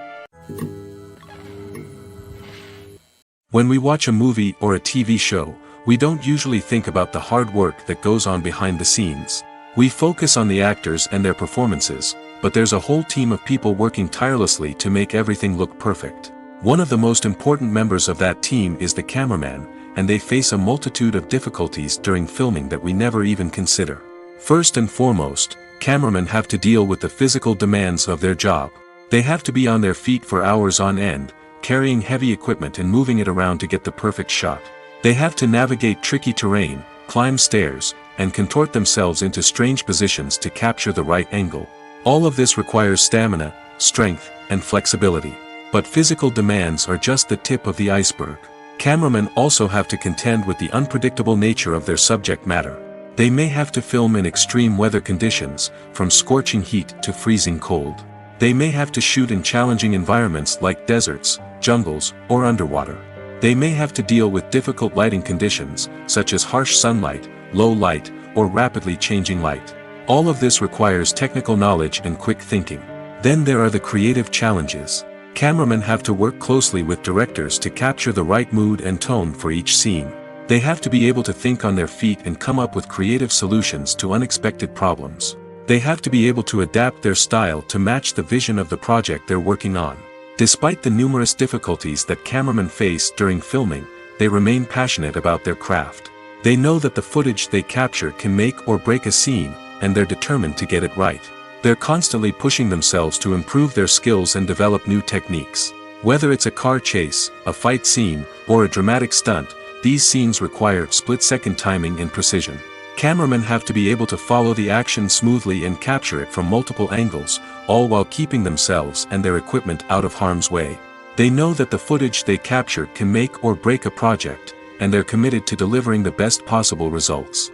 When we watch a movie or a TV show, we don't usually think about the hard work that goes on behind the scenes. We focus on the actors and their performances, but there's a whole team of people working tirelessly to make everything look perfect. One of the most important members of that team is the cameraman, and they face a multitude of difficulties during filming that we never even consider. First and foremost, cameramen have to deal with the physical demands of their job. They have to be on their feet for hours on end, carrying heavy equipment and moving it around to get the perfect shot. They have to navigate tricky terrain, climb stairs, and contort themselves into strange positions to capture the right angle. All of this requires stamina, strength, and flexibility. But physical demands are just the tip of the iceberg. Cameramen also have to contend with the unpredictable nature of their subject matter. They may have to film in extreme weather conditions, from scorching heat to freezing cold. They may have to shoot in challenging environments like deserts, jungles, or underwater. They may have to deal with difficult lighting conditions, such as harsh sunlight, low light, or rapidly changing light. All of this requires technical knowledge and quick thinking. Then there are the creative challenges. Cameramen have to work closely with directors to capture the right mood and tone for each scene. They have to be able to think on their feet and come up with creative solutions to unexpected problems. They have to be able to adapt their style to match the vision of the project they're working on. Despite the numerous difficulties that cameramen face during filming, they remain passionate about their craft. They know that the footage they capture can make or break a scene, and they're determined to get it right. They're constantly pushing themselves to improve their skills and develop new techniques. Whether it's a car chase, a fight scene, or a dramatic stunt, these scenes require split-second timing and precision. Cameramen have to be able to follow the action smoothly and capture it from multiple angles, all while keeping themselves and their equipment out of harm's way. They know that the footage they capture can make or break a project, and they're committed to delivering the best possible results.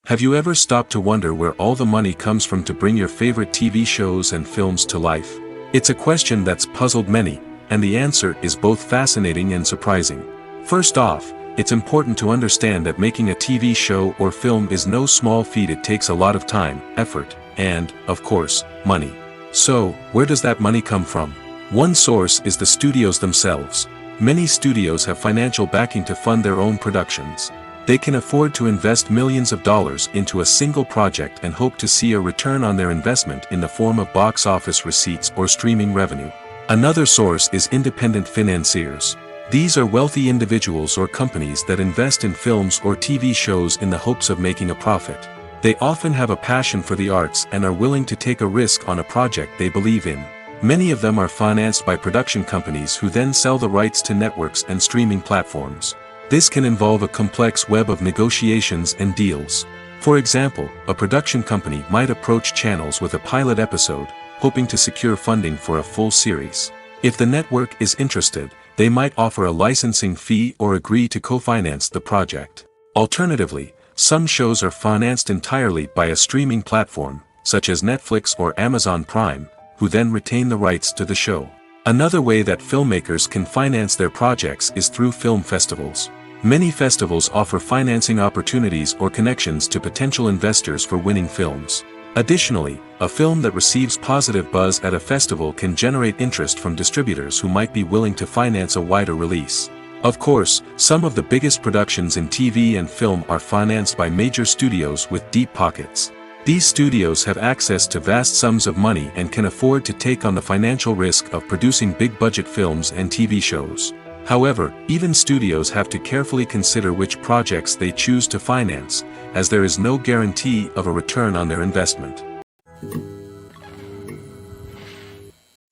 Have you ever stopped to wonder where all the money comes from to bring your favorite TV shows and films to life? It's a question that's puzzled many, and the answer is both fascinating and surprising. First off, it's important to understand that making a TV show or film is no small feat. It takes a lot of time, effort, and, of course, money. So, where does that money come from? One source is the studios themselves. Many studios have financial backing to fund their own productions. They can afford to invest millions of dollars into a single project and hope to see a return on their investment in the form of box office receipts or streaming revenue. Another source is independent financiers. These are wealthy individuals or companies that invest in films or TV shows in the hopes of making a profit. They often have a passion for the arts and are willing to take a risk on a project they believe in. Many of them are financed by production companies who then sell the rights to networks and streaming platforms. This can involve a complex web of negotiations and deals. For example, a production company might approach channels with a pilot episode, hoping to secure funding for a full series. If the network is interested, they might offer a licensing fee or agree to co-finance the project. Alternatively, some shows are financed entirely by a streaming platform, such as Netflix or Amazon Prime, who then retain the rights to the show. Another way that filmmakers can finance their projects is through film festivals. Many festivals offer financing opportunities or connections to potential investors for winning films. Additionally, a film that receives positive buzz at a festival can generate interest from distributors who might be willing to finance a wider release. Of course, some of the biggest productions in TV and film are financed by major studios with deep pockets. These studios have access to vast sums of money and can afford to take on the financial risk of producing big-budget films and TV shows. However, even studios have to carefully consider which projects they choose to finance, as there is no guarantee of a return on their investment.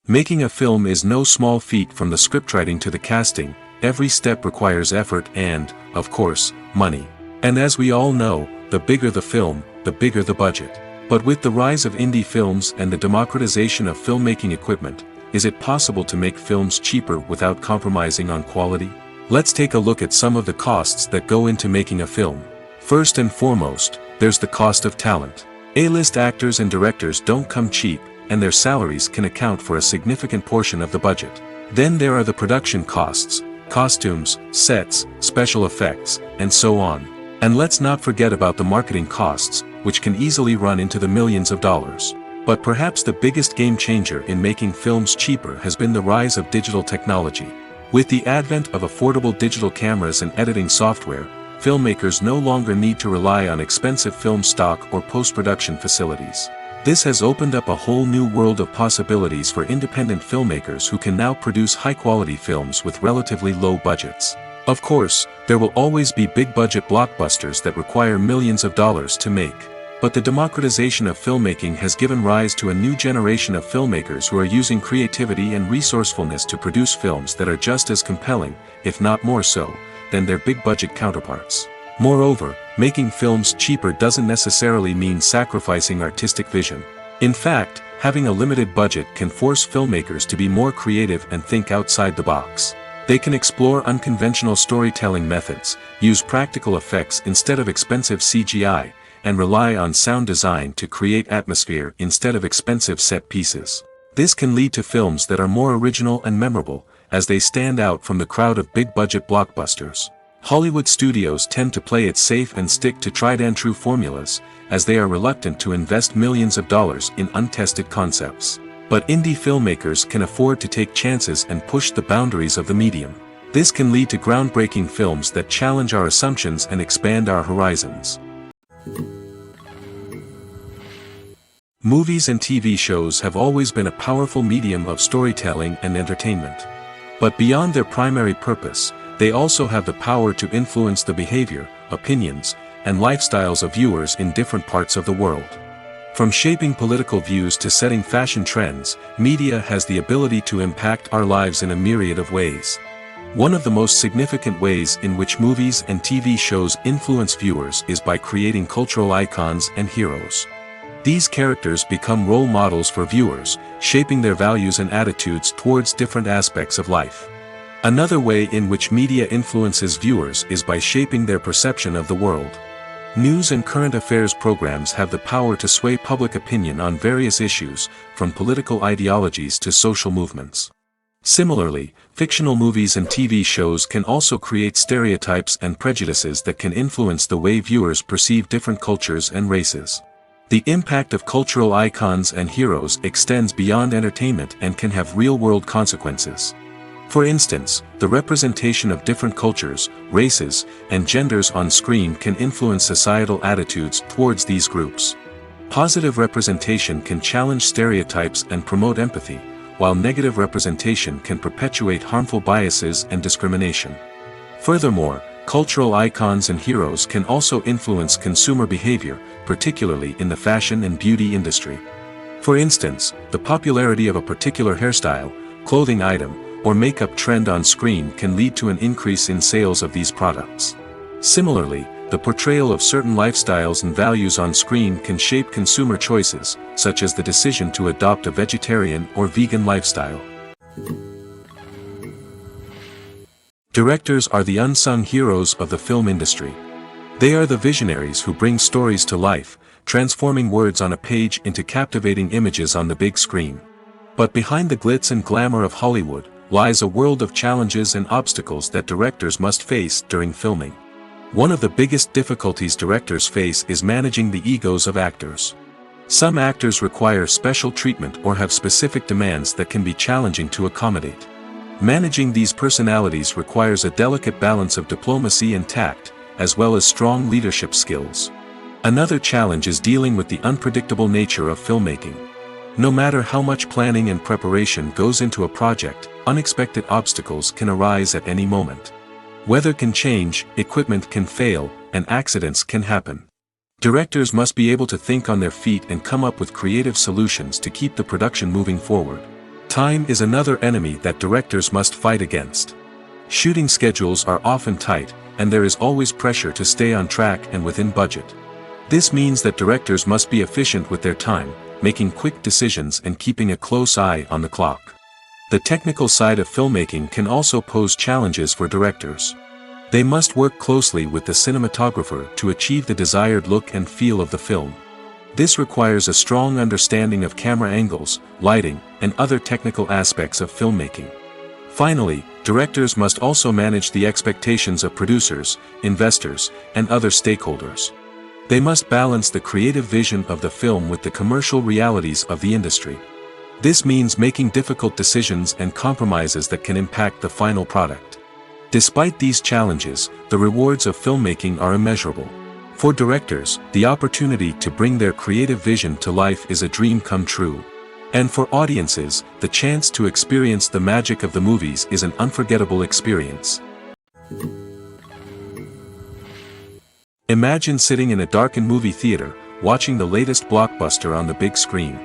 Making a film is no small feat. From the scriptwriting to the casting, every step requires effort and, of course, money. And as we all know, the bigger the film, the bigger the budget. But with the rise of indie films and the democratization of filmmaking equipment, is it possible to make films cheaper without compromising on quality? Let's take a look at some of the costs that go into making a film. First and foremost, there's the cost of talent. A-list actors and directors don't come cheap, and their salaries can account for a significant portion of the budget. Then there are the production costs, costumes, sets, special effects, and so on. And let's not forget about the marketing costs, which can easily run into the millions of dollars. But perhaps the biggest game changer in making films cheaper has been the rise of digital technology. With the advent of affordable digital cameras and editing software, filmmakers no longer need to rely on expensive film stock or post-production facilities. This has opened up a whole new world of possibilities for independent filmmakers who can now produce high-quality films with relatively low budgets. Of course, there will always be big-budget blockbusters that require millions of dollars to make. But the democratization of filmmaking has given rise to a new generation of filmmakers who are using creativity and resourcefulness to produce films that are just as compelling, if not more so, than their big-budget counterparts. Moreover, making films cheaper doesn't necessarily mean sacrificing artistic vision. In fact, having a limited budget can force filmmakers to be more creative and think outside the box. They can explore unconventional storytelling methods, use practical effects instead of expensive CGI, and rely on sound design to create atmosphere instead of expensive set pieces. This can lead to films that are more original and memorable, as they stand out from the crowd of big-budget blockbusters. Hollywood studios tend to play it safe and stick to tried-and-true formulas, as they are reluctant to invest millions of dollars in untested concepts. But indie filmmakers can afford to take chances and push the boundaries of the medium. This can lead to groundbreaking films that challenge our assumptions and expand our horizons. Movies and TV shows have always been a powerful medium of storytelling and entertainment. But beyond their primary purpose, they also have the power to influence the behavior, opinions, and lifestyles of viewers in different parts of the world. From shaping political views to setting fashion trends, media has the ability to impact our lives in a myriad of ways. One of the most significant ways in which movies and TV shows influence viewers is by creating cultural icons and heroes. These characters become role models for viewers, shaping their values and attitudes towards different aspects of life. Another way in which media influences viewers is by shaping their perception of the world. News and current affairs programs have the power to sway public opinion on various issues, from political ideologies to social movements. Similarly, fictional movies and TV shows can also create stereotypes and prejudices that can influence the way viewers perceive different cultures and races. The impact of cultural icons and heroes extends beyond entertainment and can have real-world consequences. For instance, the representation of different cultures, races, and genders on screen can influence societal attitudes towards these groups. Positive representation can challenge stereotypes and promote empathy, while negative representation can perpetuate harmful biases and discrimination. Furthermore, cultural icons and heroes can also influence consumer behavior, particularly in the fashion and beauty industry. For instance, the popularity of a particular hairstyle, clothing item, or makeup trend on screen can lead to an increase in sales of these products. Similarly, the portrayal of certain lifestyles and values on screen can shape consumer choices, such as the decision to adopt a vegetarian or vegan lifestyle. Directors are the unsung heroes of the film industry. They are the visionaries who bring stories to life, transforming words on a page into captivating images on the big screen. But behind the glitz and glamour of Hollywood lies a world of challenges and obstacles that directors must face during filming. One of the biggest difficulties directors face is managing the egos of actors. Some actors require special treatment or have specific demands that can be challenging to accommodate. Managing these personalities requires a delicate balance of diplomacy and tact, as well as strong leadership skills. Another challenge is dealing with the unpredictable nature of filmmaking. No matter how much planning and preparation goes into a project, unexpected obstacles can arise at any moment. Weather can change, equipment can fail, and accidents can happen. Directors must be able to think on their feet and come up with creative solutions to keep the production moving forward. Time is another enemy that directors must fight against. Shooting schedules are often tight, and there is always pressure to stay on track and within budget. This means that directors must be efficient with their time, making quick decisions and keeping a close eye on the clock. The technical side of filmmaking can also pose challenges for directors. They must work closely with the cinematographer to achieve the desired look and feel of the film. This requires a strong understanding of camera angles, lighting, and other technical aspects of filmmaking. Finally, directors must also manage the expectations of producers, investors, and other stakeholders. They must balance the creative vision of the film with the commercial realities of the industry. This means making difficult decisions and compromises that can impact the final product. Despite these challenges, the rewards of filmmaking are immeasurable. For directors, the opportunity to bring their creative vision to life is a dream come true. And for audiences, the chance to experience the magic of the movies is an unforgettable experience. Imagine sitting in a darkened movie theater, watching the latest blockbuster on the big screen.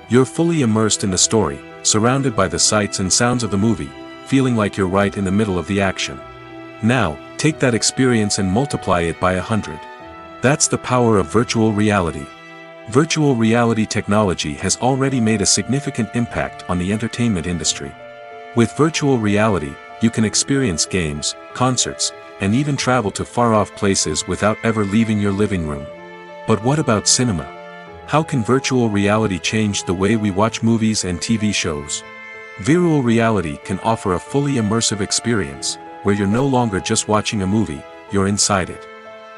You're fully immersed in the story, surrounded by the sights and sounds of the movie, feeling like you're right in the middle of the action. Now, take that experience and multiply it by 100. That's the power of virtual reality. Virtual reality technology has already made a significant impact on the entertainment industry. With virtual reality, you can experience games, concerts, and even travel to far-off places without ever leaving your living room. But what about cinema? How can virtual reality change the way we watch movies and TV shows? Virtual reality can offer a fully immersive experience, where you're no longer just watching a movie, you're inside it.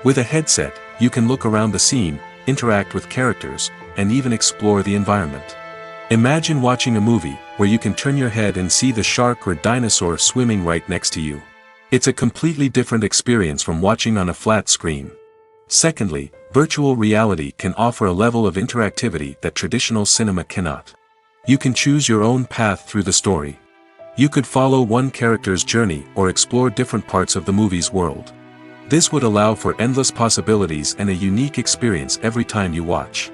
With a headset, you can look around the scene, interact with characters, and even explore the environment. Imagine watching a movie where you can turn your head and see the shark or dinosaur swimming right next to you. It's a completely different experience from watching on a flat screen. Secondly, virtual reality can offer a level of interactivity that traditional cinema cannot. You can choose your own path through the story. You could follow one character's journey or explore different parts of the movie's world. This would allow for endless possibilities and a unique experience every time you watch.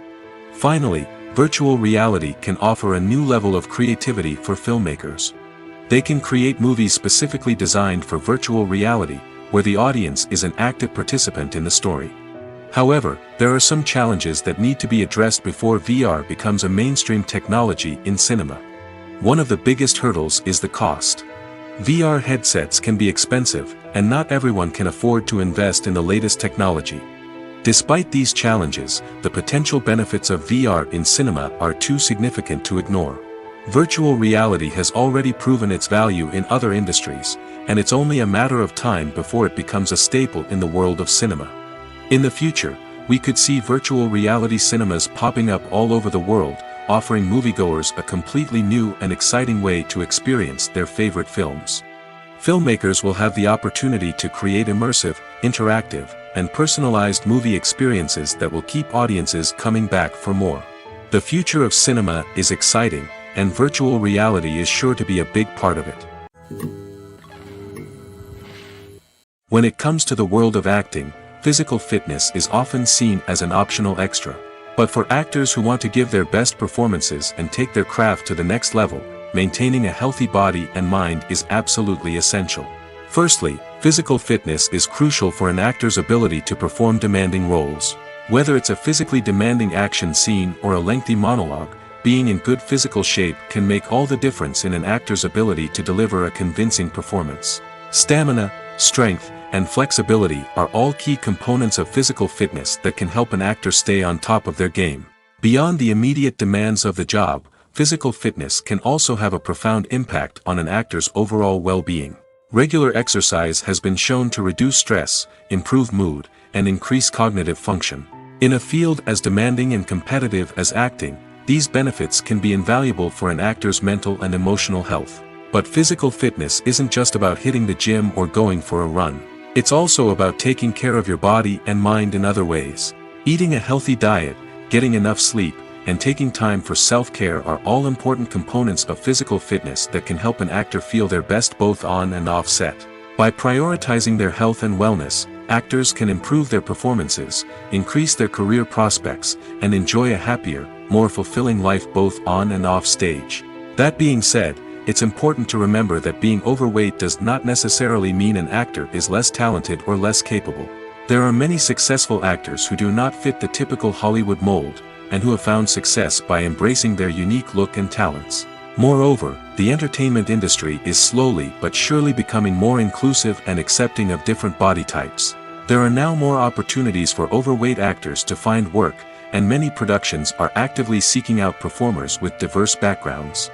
Finally, virtual reality can offer a new level of creativity for filmmakers. They can create movies specifically designed for virtual reality, where the audience is an active participant in the story. However, there are some challenges that need to be addressed before VR becomes a mainstream technology in cinema. One of the biggest hurdles is the cost. VR headsets can be expensive, and not everyone can afford to invest in the latest technology. Despite these challenges, the potential benefits of VR in cinema are too significant to ignore. Virtual reality has already proven its value in other industries, and it's only a matter of time before it becomes a staple in the world of cinema. In the future, we could see virtual reality cinemas popping up all over the world, offering moviegoers a completely new and exciting way to experience their favorite films. Filmmakers will have the opportunity to create immersive, interactive, and personalized movie experiences that will keep audiences coming back for more. The future of cinema is exciting, and virtual reality is sure to be a big part of it. When it comes to the world of acting, physical fitness is often seen as an optional extra. But for actors who want to give their best performances and take their craft to the next level, maintaining a healthy body and mind is absolutely essential. Firstly, physical fitness is crucial for an actor's ability to perform demanding roles. Whether it's a physically demanding action scene or a lengthy monologue, being in good physical shape can make all the difference in an actor's ability to deliver a convincing performance. Stamina, strength, and flexibility are all key components of physical fitness that can help an actor stay on top of their game. Beyond the immediate demands of the job, physical fitness can also have a profound impact on an actor's overall well-being. Regular exercise has been shown to reduce stress, improve mood, and increase cognitive function. In a field as demanding and competitive as acting, these benefits can be invaluable for an actor's mental and emotional health. But physical fitness isn't just about hitting the gym or going for a run. It's also about taking care of your body and mind in other ways. Eating a healthy diet, getting enough sleep, and taking time for self-care are all important components of physical fitness that can help an actor feel their best both on and off set. By prioritizing their health and wellness, actors can improve their performances, increase their career prospects, and enjoy a happier, more fulfilling life both on and off stage. That being said, it's important to remember that being overweight does not necessarily mean an actor is less talented or less capable. There are many successful actors who do not fit the typical Hollywood mold, and who have found success by embracing their unique look and talents. Moreover, the entertainment industry is slowly but surely becoming more inclusive and accepting of different body types. There are now more opportunities for overweight actors to find work, and many productions are actively seeking out performers with diverse backgrounds.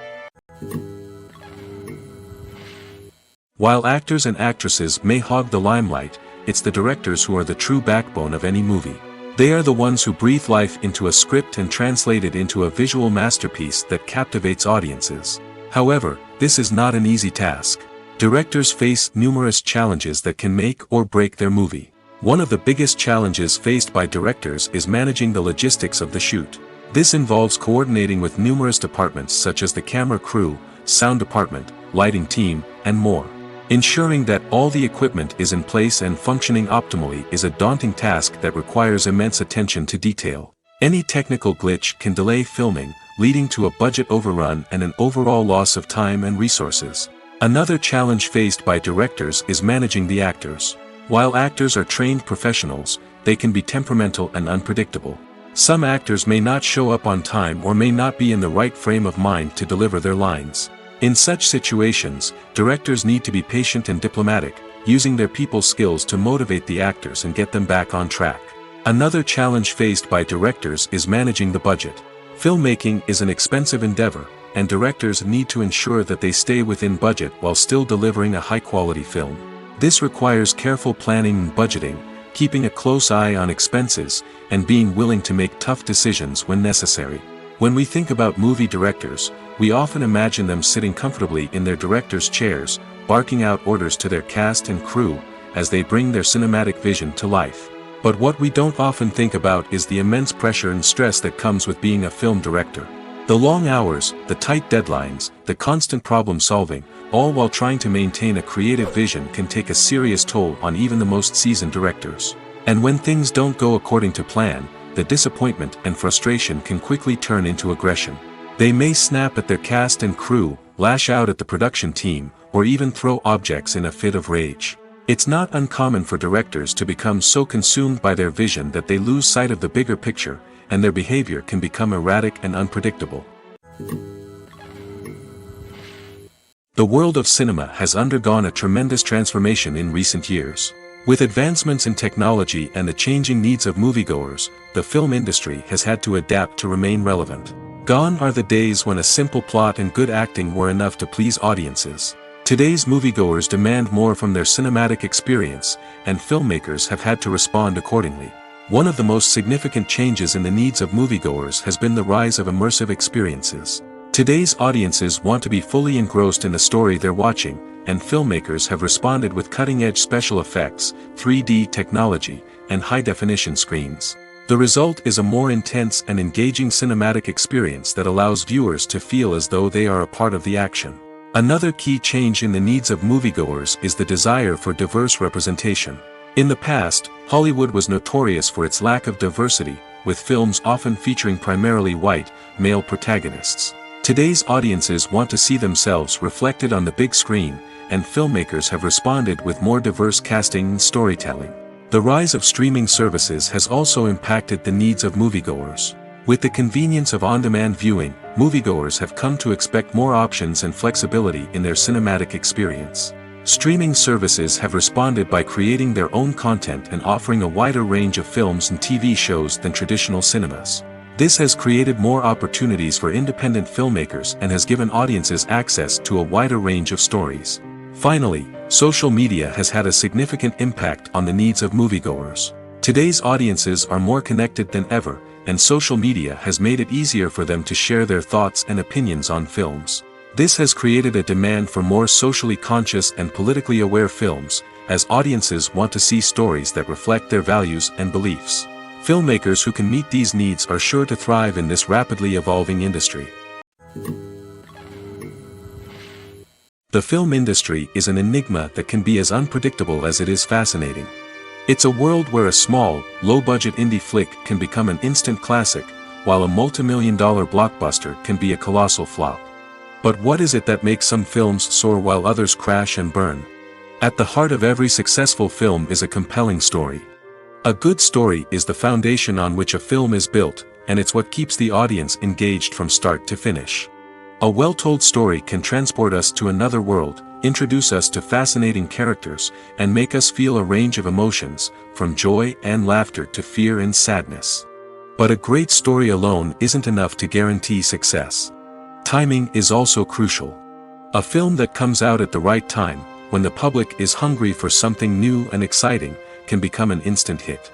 While actors and actresses may hog the limelight, it's the directors who are the true backbone of any movie. They are the ones who breathe life into a script and translate it into a visual masterpiece that captivates audiences. However, this is not an easy task. Directors face numerous challenges that can make or break their movie. One of the biggest challenges faced by directors is managing the logistics of the shoot. This involves coordinating with numerous departments such as the camera crew, sound department, lighting team, and more. Ensuring that all the equipment is in place and functioning optimally is a daunting task that requires immense attention to detail. Any technical glitch can delay filming, leading to a budget overrun and an overall loss of time and resources. Another challenge faced by directors is managing the actors. While actors are trained professionals, they can be temperamental and unpredictable. Some actors may not show up on time or may not be in the right frame of mind to deliver their lines. In such situations, directors need to be patient and diplomatic, using their people skills to motivate the actors and get them back on track. Another challenge faced by directors is managing the budget. Filmmaking is an expensive endeavor, and directors need to ensure that they stay within budget while still delivering a high-quality film. This requires careful planning and budgeting, keeping a close eye on expenses, and being willing to make tough decisions when necessary. When we think about movie directors, we often imagine them sitting comfortably in their director's chairs, barking out orders to their cast and crew, as they bring their cinematic vision to life. But what we don't often think about is the immense pressure and stress that comes with being a film director. The long hours, the tight deadlines, the constant problem solving, all while trying to maintain a creative vision can take a serious toll on even the most seasoned directors. And when things don't go according to plan, the disappointment and frustration can quickly turn into aggression. They may snap at their cast and crew, lash out at the production team, or even throw objects in a fit of rage. It's not uncommon for directors to become so consumed by their vision that they lose sight of the bigger picture, and their behavior can become erratic and unpredictable. The world of cinema has undergone a tremendous transformation in recent years. With advancements in technology and the changing needs of moviegoers, the film industry has had to adapt to remain relevant. Gone are the days when a simple plot and good acting were enough to please audiences. Today's moviegoers demand more from their cinematic experience, and filmmakers have had to respond accordingly. One of the most significant changes in the needs of moviegoers has been the rise of immersive experiences. Today's audiences want to be fully engrossed in the story they're watching, and filmmakers have responded with cutting-edge special effects, 3D technology, and high-definition screens. The result is a more intense and engaging cinematic experience that allows viewers to feel as though they are a part of the action. Another key change in the needs of moviegoers is the desire for diverse representation. In the past, Hollywood was notorious for its lack of diversity, with films often featuring primarily white, male protagonists. Today's audiences want to see themselves reflected on the big screen, and filmmakers have responded with more diverse casting and storytelling. The rise of streaming services has also impacted the needs of moviegoers. With the convenience of on-demand viewing, moviegoers have come to expect more options and flexibility in their cinematic experience. Streaming services have responded by creating their own content and offering a wider range of films and TV shows than traditional cinemas. This has created more opportunities for independent filmmakers and has given audiences access to a wider range of stories. Finally, social media has had a significant impact on the needs of moviegoers. Today's audiences are more connected than ever, and social media has made it easier for them to share their thoughts and opinions on films. This has created a demand for more socially conscious and politically aware films, as audiences want to see stories that reflect their values and beliefs. Filmmakers who can meet these needs are sure to thrive in this rapidly evolving industry. The film industry is an enigma that can be as unpredictable as it is fascinating. It's a world where a small, low-budget indie flick can become an instant classic, while a multi-million-dollar blockbuster can be a colossal flop. But what is it that makes some films soar while others crash and burn? At the heart of every successful film is a compelling story. A good story is the foundation on which a film is built, and it's what keeps the audience engaged from start to finish. A well-told story can transport us to another world, introduce us to fascinating characters, and make us feel a range of emotions, from joy and laughter to fear and sadness. But a great story alone isn't enough to guarantee success. Timing is also crucial. A film that comes out at the right time, when the public is hungry for something new and exciting, can become an instant hit.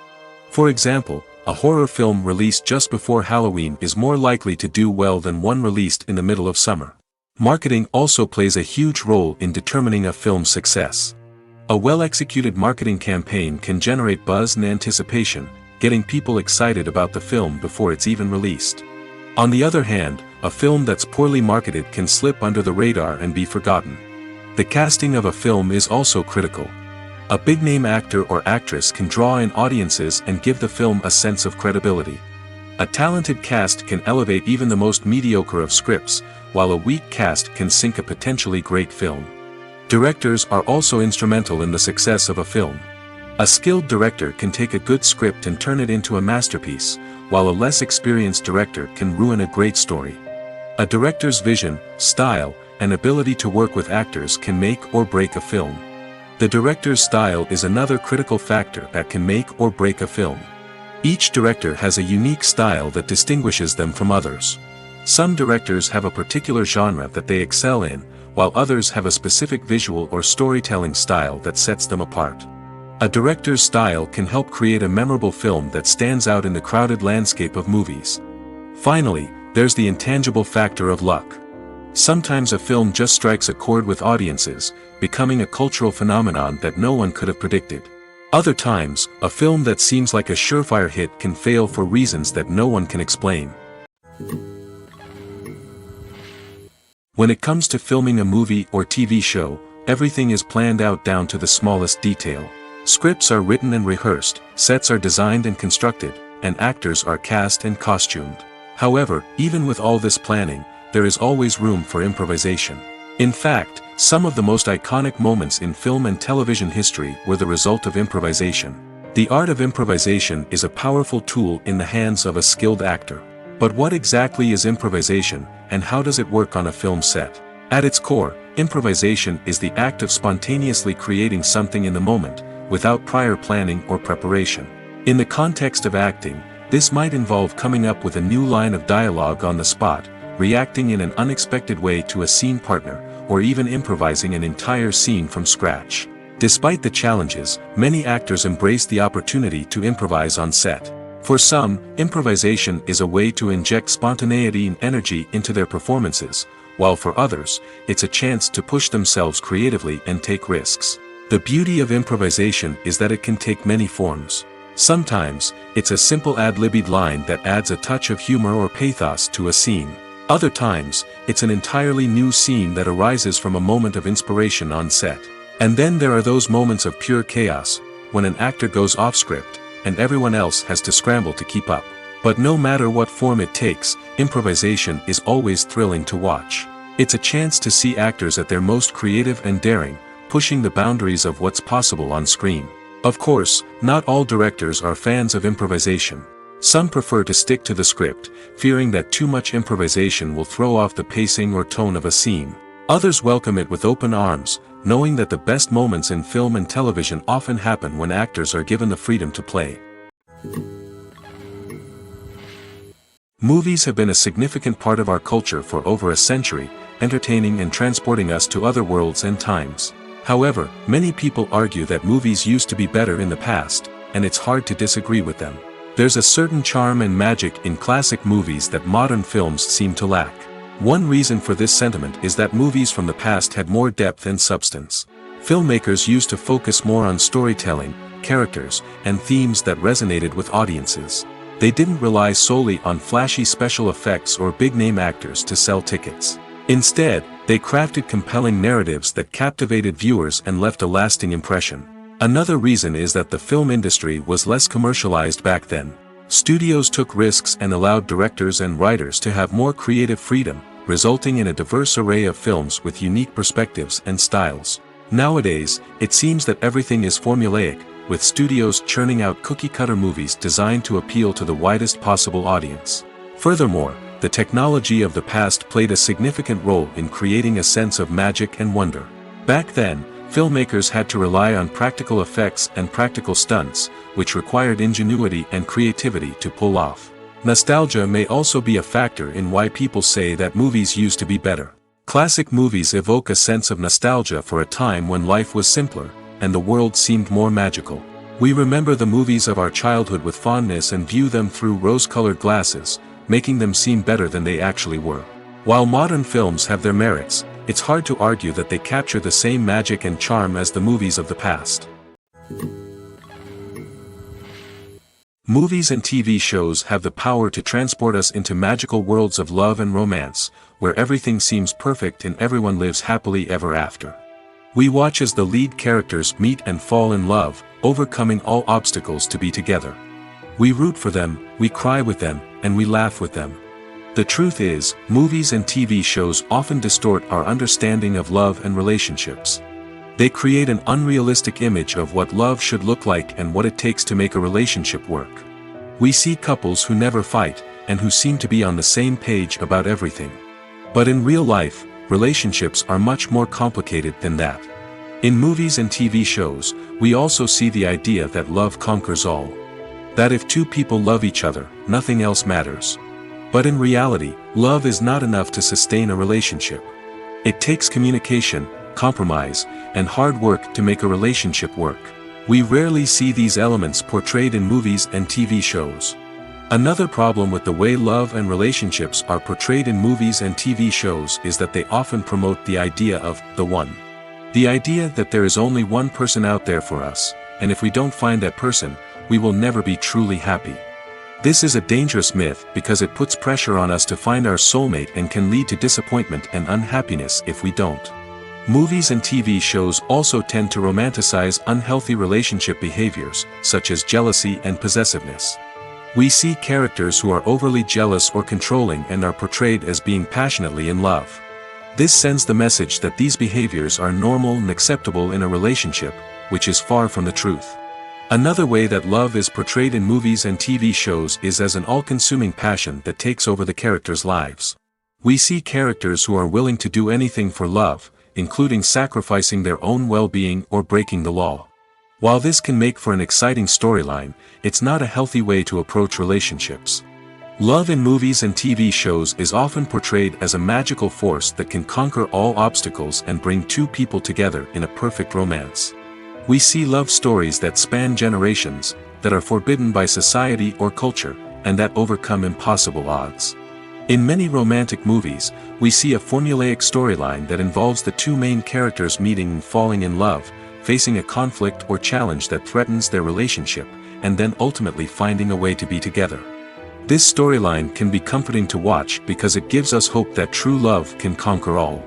For example, a horror film released just before Halloween is more likely to do well than one released in the middle of summer. Marketing also plays a huge role in determining a film's success. A well-executed marketing campaign can generate buzz and anticipation, getting people excited about the film before it's even released. On the other hand, a film that's poorly marketed can slip under the radar and be forgotten. The casting of a film is also critical. A big-name actor or actress can draw in audiences and give the film a sense of credibility. A talented cast can elevate even the most mediocre of scripts, while a weak cast can sink a potentially great film. Directors are also instrumental in the success of a film. A skilled director can take a good script and turn it into a masterpiece, while a less experienced director can ruin a great story. A director's vision, style, and ability to work with actors can make or break a film. The director's style is another critical factor that can make or break a film. Each director has a unique style that distinguishes them from others. Some directors have a particular genre that they excel in, while others have a specific visual or storytelling style that sets them apart. A director's style can help create a memorable film that stands out in the crowded landscape of movies. Finally, there's the intangible factor of luck. Sometimes a film just strikes a chord with audiences, becoming a cultural phenomenon that no one could have predicted. Other times, a film that seems like a surefire hit can fail for reasons that no one can explain. When it comes to filming a movie or TV show, everything is planned out down to the smallest detail. Scripts are written and rehearsed, sets are designed and constructed, and actors are cast and costumed. However, even with all this planning, there is always room for improvisation. In fact, some of the most iconic moments in film and television history were the result of improvisation. The art of improvisation is a powerful tool in the hands of a skilled actor. But what exactly is improvisation, and how does it work on a film set? At its core, improvisation is the act of spontaneously creating something in the moment, without prior planning or preparation. In the context of acting, this might involve coming up with a new line of dialogue on the spot, reacting in an unexpected way to a scene partner, or even improvising an entire scene from scratch. Despite the challenges, many actors embrace the opportunity to improvise on set. For some, improvisation is a way to inject spontaneity and energy into their performances, while for others, it's a chance to push themselves creatively and take risks. The beauty of improvisation is that it can take many forms. Sometimes, it's a simple ad-libbed line that adds a touch of humor or pathos to a scene. Other times, it's an entirely new scene that arises from a moment of inspiration on set. And then there are those moments of pure chaos, when an actor goes off script, and everyone else has to scramble to keep up. But no matter what form it takes, improvisation is always thrilling to watch. It's a chance to see actors at their most creative and daring, pushing the boundaries of what's possible on screen. Of course, not all directors are fans of improvisation. Some prefer to stick to the script, fearing that too much improvisation will throw off the pacing or tone of a scene. Others welcome it with open arms, knowing that the best moments in film and television often happen when actors are given the freedom to play. Movies have been a significant part of our culture for over a century, entertaining and transporting us to other worlds and times. However, many people argue that movies used to be better in the past, and it's hard to disagree with them. There's a certain charm and magic in classic movies that modern films seem to lack. One reason for this sentiment is that movies from the past had more depth and substance. Filmmakers used to focus more on storytelling, characters, and themes that resonated with audiences. They didn't rely solely on flashy special effects or big-name actors to sell tickets. Instead, they crafted compelling narratives that captivated viewers and left a lasting impression. Another reason is that the film industry was less commercialized back then. Studios took risks and allowed directors and writers to have more creative freedom, resulting in a diverse array of films with unique perspectives and styles. Nowadays, it seems that everything is formulaic, with studios churning out cookie-cutter movies designed to appeal to the widest possible audience. Furthermore, the technology of the past played a significant role in creating a sense of magic and wonder. Back then, filmmakers had to rely on practical effects and practical stunts, which required ingenuity and creativity to pull off. Nostalgia may also be a factor in why people say that movies used to be better. Classic movies evoke a sense of nostalgia for a time when life was simpler, and the world seemed more magical. We remember the movies of our childhood with fondness and view them through rose-colored glasses, making them seem better than they actually were. While modern films have their merits, it's hard to argue that they capture the same magic and charm as the movies of the past. Movies and TV shows have the power to transport us into magical worlds of love and romance, where everything seems perfect and everyone lives happily ever after. We watch as the lead characters meet and fall in love, overcoming all obstacles to be together. We root for them, we cry with them, and we laugh with them. The truth is, movies and TV shows often distort our understanding of love and relationships. They create an unrealistic image of what love should look like and what it takes to make a relationship work. We see couples who never fight, and who seem to be on the same page about everything. But in real life, relationships are much more complicated than that. In movies and TV shows, we also see the idea that love conquers all. That if two people love each other, nothing else matters. But in reality, love is not enough to sustain a relationship. It takes communication, compromise, and hard work to make a relationship work. We rarely see these elements portrayed in movies and TV shows. Another problem with the way love and relationships are portrayed in movies and TV shows is that they often promote the idea of the one. The idea that there is only one person out there for us, and if we don't find that person, we will never be truly happy. This is a dangerous myth because it puts pressure on us to find our soulmate and can lead to disappointment and unhappiness if we don't. Movies and TV shows also tend to romanticize unhealthy relationship behaviors, such as jealousy and possessiveness. We see characters who are overly jealous or controlling and are portrayed as being passionately in love. This sends the message that these behaviors are normal and acceptable in a relationship, which is far from the truth. Another way that love is portrayed in movies and TV shows is as an all-consuming passion that takes over the characters' lives. We see characters who are willing to do anything for love, including sacrificing their own well-being or breaking the law. While this can make for an exciting storyline, it's not a healthy way to approach relationships. Love in movies and TV shows is often portrayed as a magical force that can conquer all obstacles and bring two people together in a perfect romance. We see love stories that span generations, that are forbidden by society or culture, and that overcome impossible odds. In many romantic movies, we see a formulaic storyline that involves the two main characters meeting and falling in love, facing a conflict or challenge that threatens their relationship, and then ultimately finding a way to be together. This storyline can be comforting to watch because it gives us hope that true love can conquer all.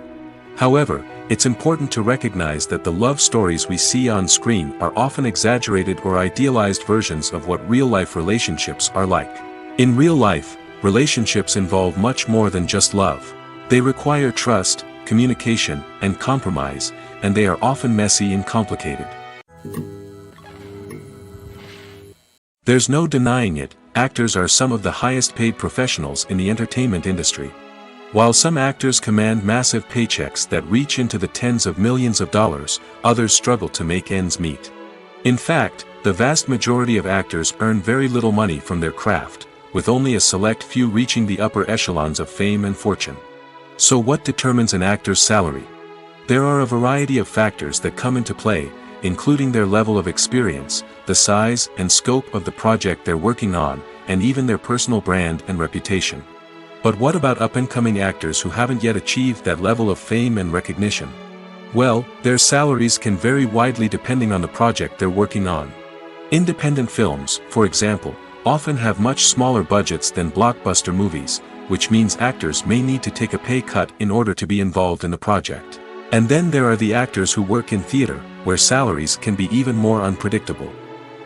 However, it's important to recognize that the love stories we see on screen are often exaggerated or idealized versions of what real-life relationships are like. In real life, relationships involve much more than just love. They require trust, communication, and compromise, and they are often messy and complicated. There's no denying it, actors are some of the highest-paid professionals in the entertainment industry. While some actors command massive paychecks that reach into the tens of millions of dollars, others struggle to make ends meet. In fact, the vast majority of actors earn very little money from their craft, with only a select few reaching the upper echelons of fame and fortune. So what determines an actor's salary? There are a variety of factors that come into play, including their level of experience, the size and scope of the project they're working on, and even their personal brand and reputation. But what about up-and-coming actors who haven't yet achieved that level of fame and recognition? Well, their salaries can vary widely depending on the project they're working on. Independent films, for example, often have much smaller budgets than blockbuster movies, which means actors may need to take a pay cut in order to be involved in the project. And then there are the actors who work in theater, where salaries can be even more unpredictable.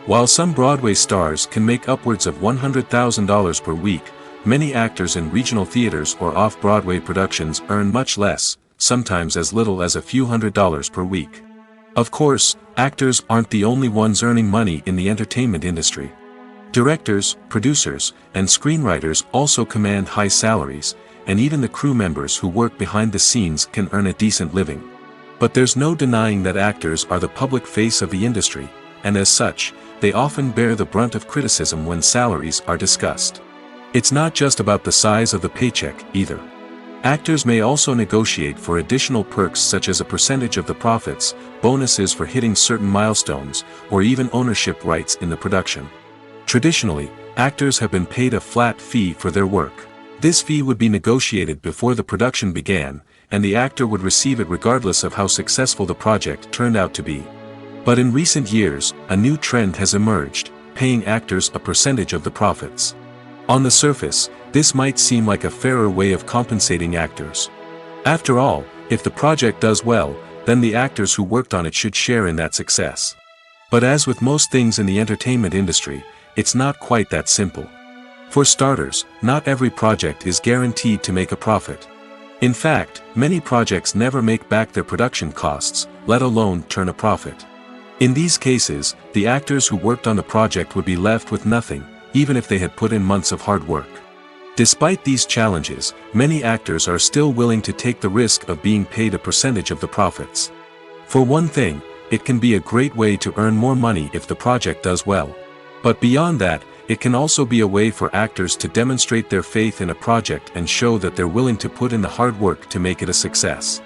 While some Broadway stars can make upwards of $100,000 per week, many actors in regional theaters or off-Broadway productions earn much less, sometimes as little as a few $100s per week. Of course, actors aren't the only ones earning money in the entertainment industry. Directors, producers, and screenwriters also command high salaries, and even the crew members who work behind the scenes can earn a decent living. But there's no denying that actors are the public face of the industry, and as such, they often bear the brunt of criticism when salaries are discussed. It's not just about the size of the paycheck, either. Actors may also negotiate for additional perks such as a percentage of the profits, bonuses for hitting certain milestones, or even ownership rights in the production. Traditionally, actors have been paid a flat fee for their work. This fee would be negotiated before the production began, and the actor would receive it regardless of how successful the project turned out to be. But in recent years, a new trend has emerged, paying actors a percentage of the profits. On the surface, this might seem like a fairer way of compensating actors. After all, if the project does well, then the actors who worked on it should share in that success. But as with most things in the entertainment industry, it's not quite that simple. For starters, not every project is guaranteed to make a profit. In fact, many projects never make back their production costs, let alone turn a profit. In these cases, the actors who worked on the project would be left with nothing, even if they had put in months of hard work. Despite these challenges, many actors are still willing to take the risk of being paid a percentage of the profits. For one thing, it can be a great way to earn more money if the project does well. But beyond that, it can also be a way for actors to demonstrate their faith in a project and show that they're willing to put in the hard work to make it a success.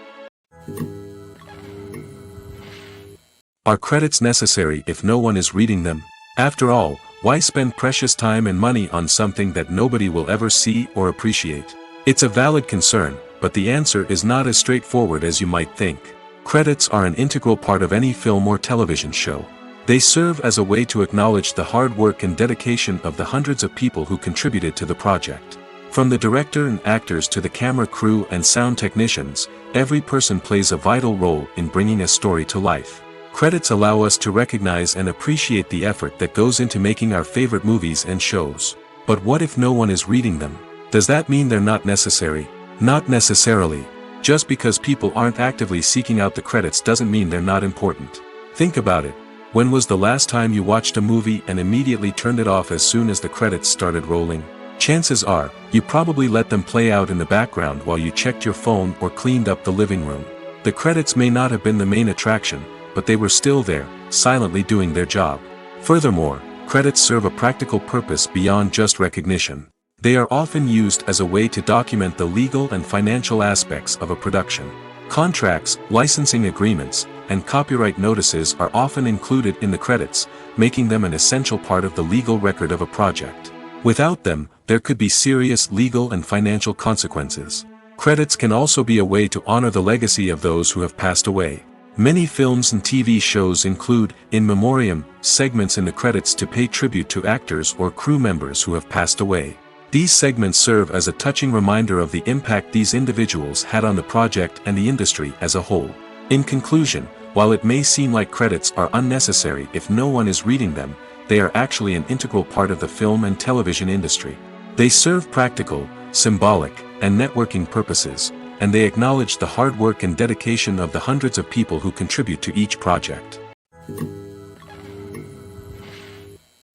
Are credits necessary if no one is reading them? After all, why spend precious time and money on something that nobody will ever see or appreciate? It's a valid concern, but the answer is not as straightforward as you might think. Credits are an integral part of any film or television show. They serve as a way to acknowledge the hard work and dedication of the hundreds of people who contributed to the project. From the director and actors to the camera crew and sound technicians, every person plays a vital role in bringing a story to life. Credits allow us to recognize and appreciate the effort that goes into making our favorite movies and shows. But what if no one is reading them? Does that mean they're not necessary? Not necessarily. Just because people aren't actively seeking out the credits doesn't mean they're not important. Think about it. When was the last time you watched a movie and immediately turned it off as soon as the credits started rolling? Chances are, you probably let them play out in the background while you checked your phone or cleaned up the living room. The credits may not have been the main attraction, but they were still there, silently doing their job. Furthermore, credits serve a practical purpose beyond just recognition. They are often used as a way to document the legal and financial aspects of a production. Contracts, licensing agreements, and copyright notices are often included in the credits, making them an essential part of the legal record of a project. Without them, there could be serious legal and financial consequences. Credits can also be a way to honor the legacy of those who have passed away. Many films and TV shows include, in memoriam, segments in the credits to pay tribute to actors or crew members who have passed away. These segments serve as a touching reminder of the impact these individuals had on the project and the industry as a whole. In conclusion, while it may seem like credits are unnecessary if no one is reading them, they are actually an integral part of the film and television industry. They serve practical, symbolic, and networking purposes, and they acknowledge the hard work and dedication of the hundreds of people who contribute to each project.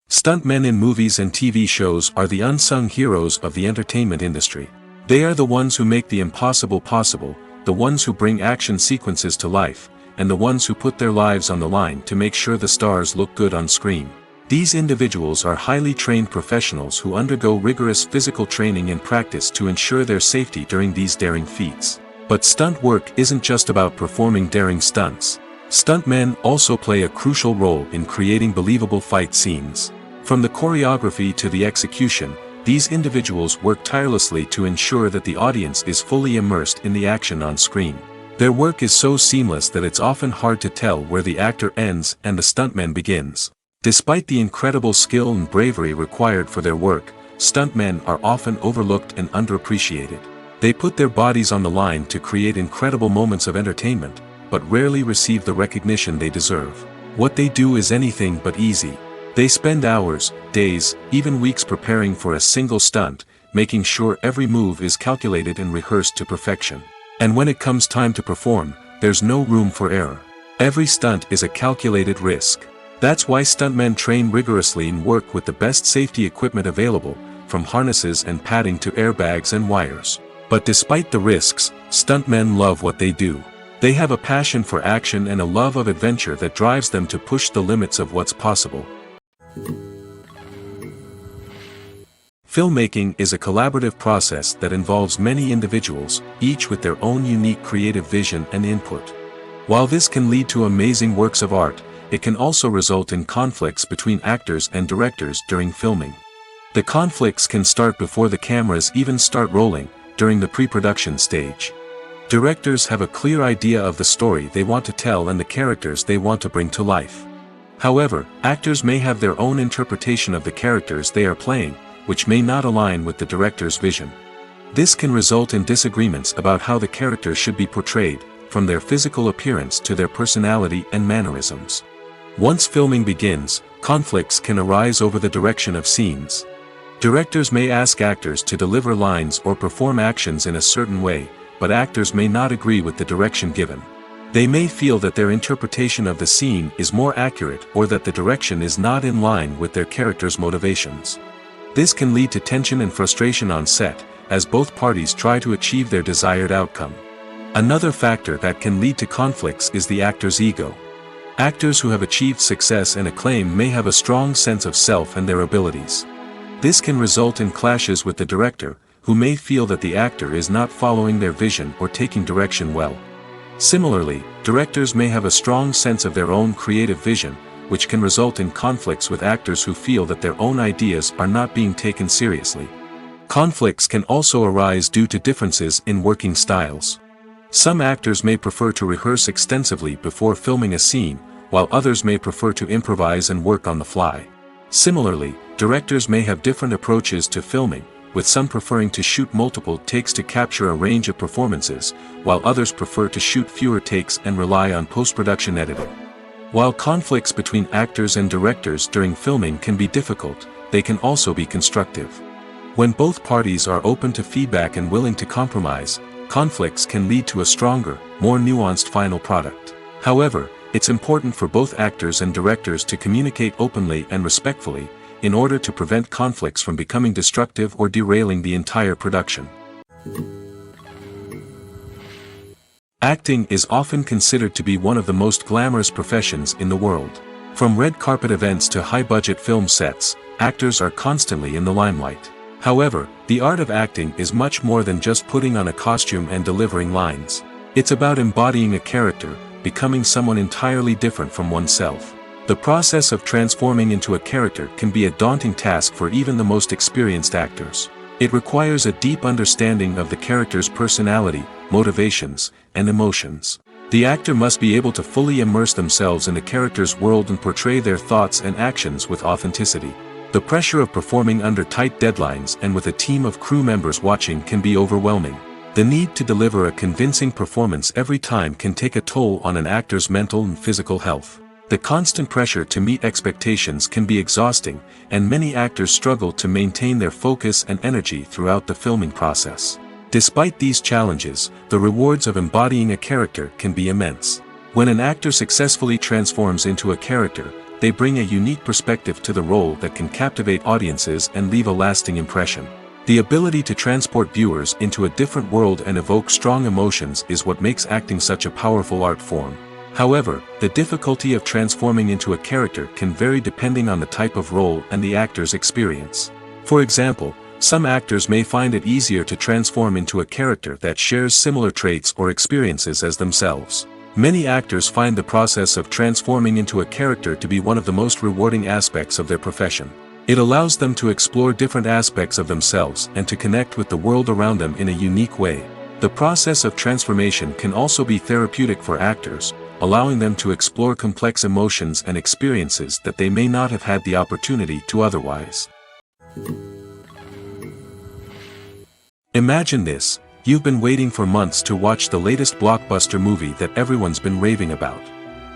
Stuntmen in movies and TV shows are the unsung heroes of the entertainment industry. They are the ones who make the impossible possible, the ones who bring action sequences to life, and the ones who put their lives on the line to make sure the stars look good on screen. These individuals are highly trained professionals who undergo rigorous physical training and practice to ensure their safety during these daring feats. But stunt work isn't just about performing daring stunts. Stuntmen also play a crucial role in creating believable fight scenes. From the choreography to the execution, these individuals work tirelessly to ensure that the audience is fully immersed in the action on screen. Their work is so seamless that it's often hard to tell where the actor ends and the stuntman begins. Despite the incredible skill and bravery required for their work, stuntmen are often overlooked and underappreciated. They put their bodies on the line to create incredible moments of entertainment, but rarely receive the recognition they deserve. What they do is anything but easy. They spend hours, days, even weeks preparing for a single stunt, making sure every move is calculated and rehearsed to perfection. And when it comes time to perform, there's no room for error. Every stunt is a calculated risk. That's why stuntmen train rigorously and work with the best safety equipment available, from harnesses and padding to airbags and wires. But despite the risks, stuntmen love what they do. They have a passion for action and a love of adventure that drives them to push the limits of what's possible. Filmmaking is a collaborative process that involves many individuals, each with their own unique creative vision and input. While this can lead to amazing works of art, it can also result in conflicts between actors and directors during filming. The conflicts can start before the cameras even start rolling, during the pre-production stage. Directors have a clear idea of the story they want to tell and the characters they want to bring to life. However, actors may have their own interpretation of the characters they are playing, which may not align with the director's vision. This can result in disagreements about how the characters should be portrayed, from their physical appearance to their personality and mannerisms. Once filming begins, conflicts can arise over the direction of scenes. Directors may ask actors to deliver lines or perform actions in a certain way, but actors may not agree with the direction given. They may feel that their interpretation of the scene is more accurate or that the direction is not in line with their character's motivations. This can lead to tension and frustration on set, as both parties try to achieve their desired outcome. Another factor that can lead to conflicts is the actor's ego. Actors who have achieved success and acclaim may have a strong sense of self and their abilities. This can result in clashes with the director, who may feel that the actor is not following their vision or taking direction well. Similarly, directors may have a strong sense of their own creative vision, which can result in conflicts with actors who feel that their own ideas are not being taken seriously. Conflicts can also arise due to differences in working styles. Some actors may prefer to rehearse extensively before filming a scene, while others may prefer to improvise and work on the fly. Similarly, directors may have different approaches to filming, with some preferring to shoot multiple takes to capture a range of performances, while others prefer to shoot fewer takes and rely on post-production editing. While conflicts between actors and directors during filming can be difficult, they can also be constructive. When both parties are open to feedback and willing to compromise, conflicts can lead to a stronger, more nuanced final product. However, it's important for both actors and directors to communicate openly and respectfully, in order to prevent conflicts from becoming destructive or derailing the entire production. Acting is often considered to be one of the most glamorous professions in the world. From red carpet events to high-budget film sets, actors are constantly in the limelight. However, the art of acting is much more than just putting on a costume and delivering lines. It's about embodying a character, becoming someone entirely different from oneself. The process of transforming into a character can be a daunting task for even the most experienced actors. It requires a deep understanding of the character's personality, motivations, and emotions. The actor must be able to fully immerse themselves in the character's world and portray their thoughts and actions with authenticity. The pressure of performing under tight deadlines and with a team of crew members watching can be overwhelming. The need to deliver a convincing performance every time can take a toll on an actor's mental and physical health. The constant pressure to meet expectations can be exhausting, and many actors struggle to maintain their focus and energy throughout the filming process. Despite these challenges, the rewards of embodying a character can be immense. When an actor successfully transforms into a character, they bring a unique perspective to the role that can captivate audiences and leave a lasting impression. The ability to transport viewers into a different world and evoke strong emotions is what makes acting such a powerful art form. However, the difficulty of transforming into a character can vary depending on the type of role and the actor's experience. For example, some actors may find it easier to transform into a character that shares similar traits or experiences as themselves. Many actors find the process of transforming into a character to be one of the most rewarding aspects of their profession. It allows them to explore different aspects of themselves and to connect with the world around them in a unique way. The process of transformation can also be therapeutic for actors, allowing them to explore complex emotions and experiences that they may not have had the opportunity to otherwise. Imagine this. You've been waiting for months to watch the latest blockbuster movie that everyone's been raving about.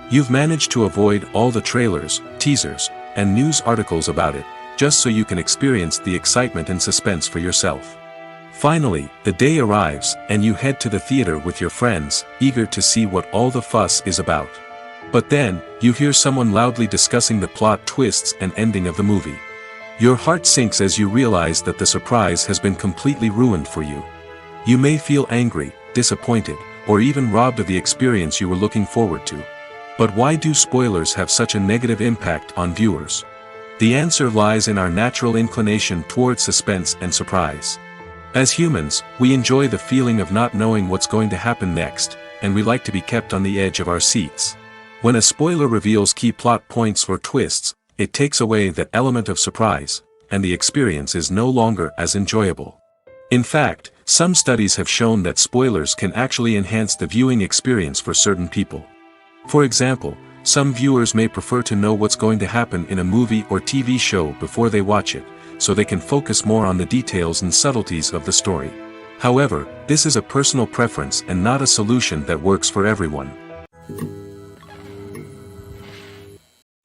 You've managed to avoid all the trailers, teasers, and news articles about it, just so you can experience the excitement and suspense for yourself. Finally, the day arrives, and you head to the theater with your friends, eager to see what all the fuss is about. But then, you hear someone loudly discussing the plot twists and ending of the movie. Your heart sinks as you realize that the surprise has been completely ruined for you. You may feel angry, disappointed, or even robbed of the experience you were looking forward to. But why do spoilers have such a negative impact on viewers? The answer lies in our natural inclination towards suspense and surprise. As humans, we enjoy the feeling of not knowing what's going to happen next, and we like to be kept on the edge of our seats. When a spoiler reveals key plot points or twists, it takes away that element of surprise, and the experience is no longer as enjoyable. In fact, some studies have shown that spoilers can actually enhance the viewing experience for certain people. For example, some viewers may prefer to know what's going to happen in a movie or TV show before they watch it, so they can focus more on the details and subtleties of the story. However, this is a personal preference and not a solution that works for everyone.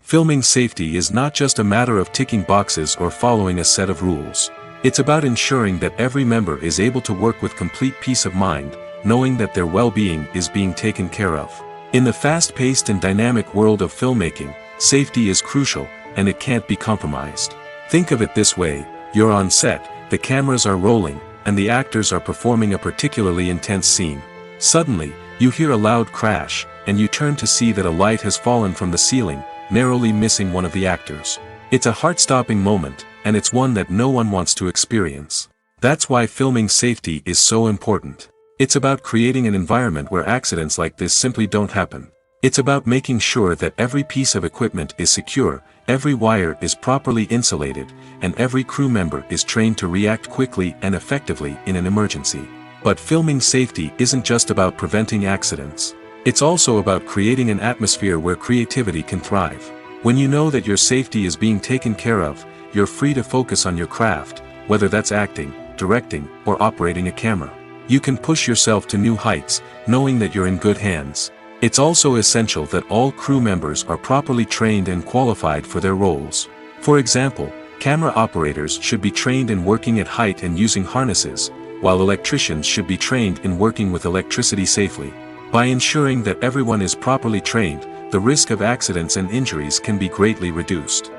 Filming safety is not just a matter of ticking boxes or following a set of rules. It's about ensuring that every member is able to work with complete peace of mind, knowing that their well-being is being taken care of. In the fast-paced and dynamic world of filmmaking, safety is crucial, and it can't be compromised. Think of it this way: you're on set, the cameras are rolling, and the actors are performing a particularly intense scene. Suddenly, you hear a loud crash, and you turn to see that a light has fallen from the ceiling, narrowly missing one of the actors. It's a heart-stopping moment, and it's one that no one wants to experience. That's why filming safety is so important. It's about creating an environment where accidents like this simply don't happen. It's about making sure that every piece of equipment is secure, every wire is properly insulated, and every crew member is trained to react quickly and effectively in an emergency. But filming safety isn't just about preventing accidents. It's also about creating an atmosphere where creativity can thrive. When you know that your safety is being taken care of, you're free to focus on your craft, whether that's acting, directing, or operating a camera. You can push yourself to new heights, knowing that you're in good hands. It's also essential that all crew members are properly trained and qualified for their roles. For example, camera operators should be trained in working at height and using harnesses, while electricians should be trained in working with electricity safely. By ensuring that everyone is properly trained, the risk of accidents and injuries can be greatly reduced.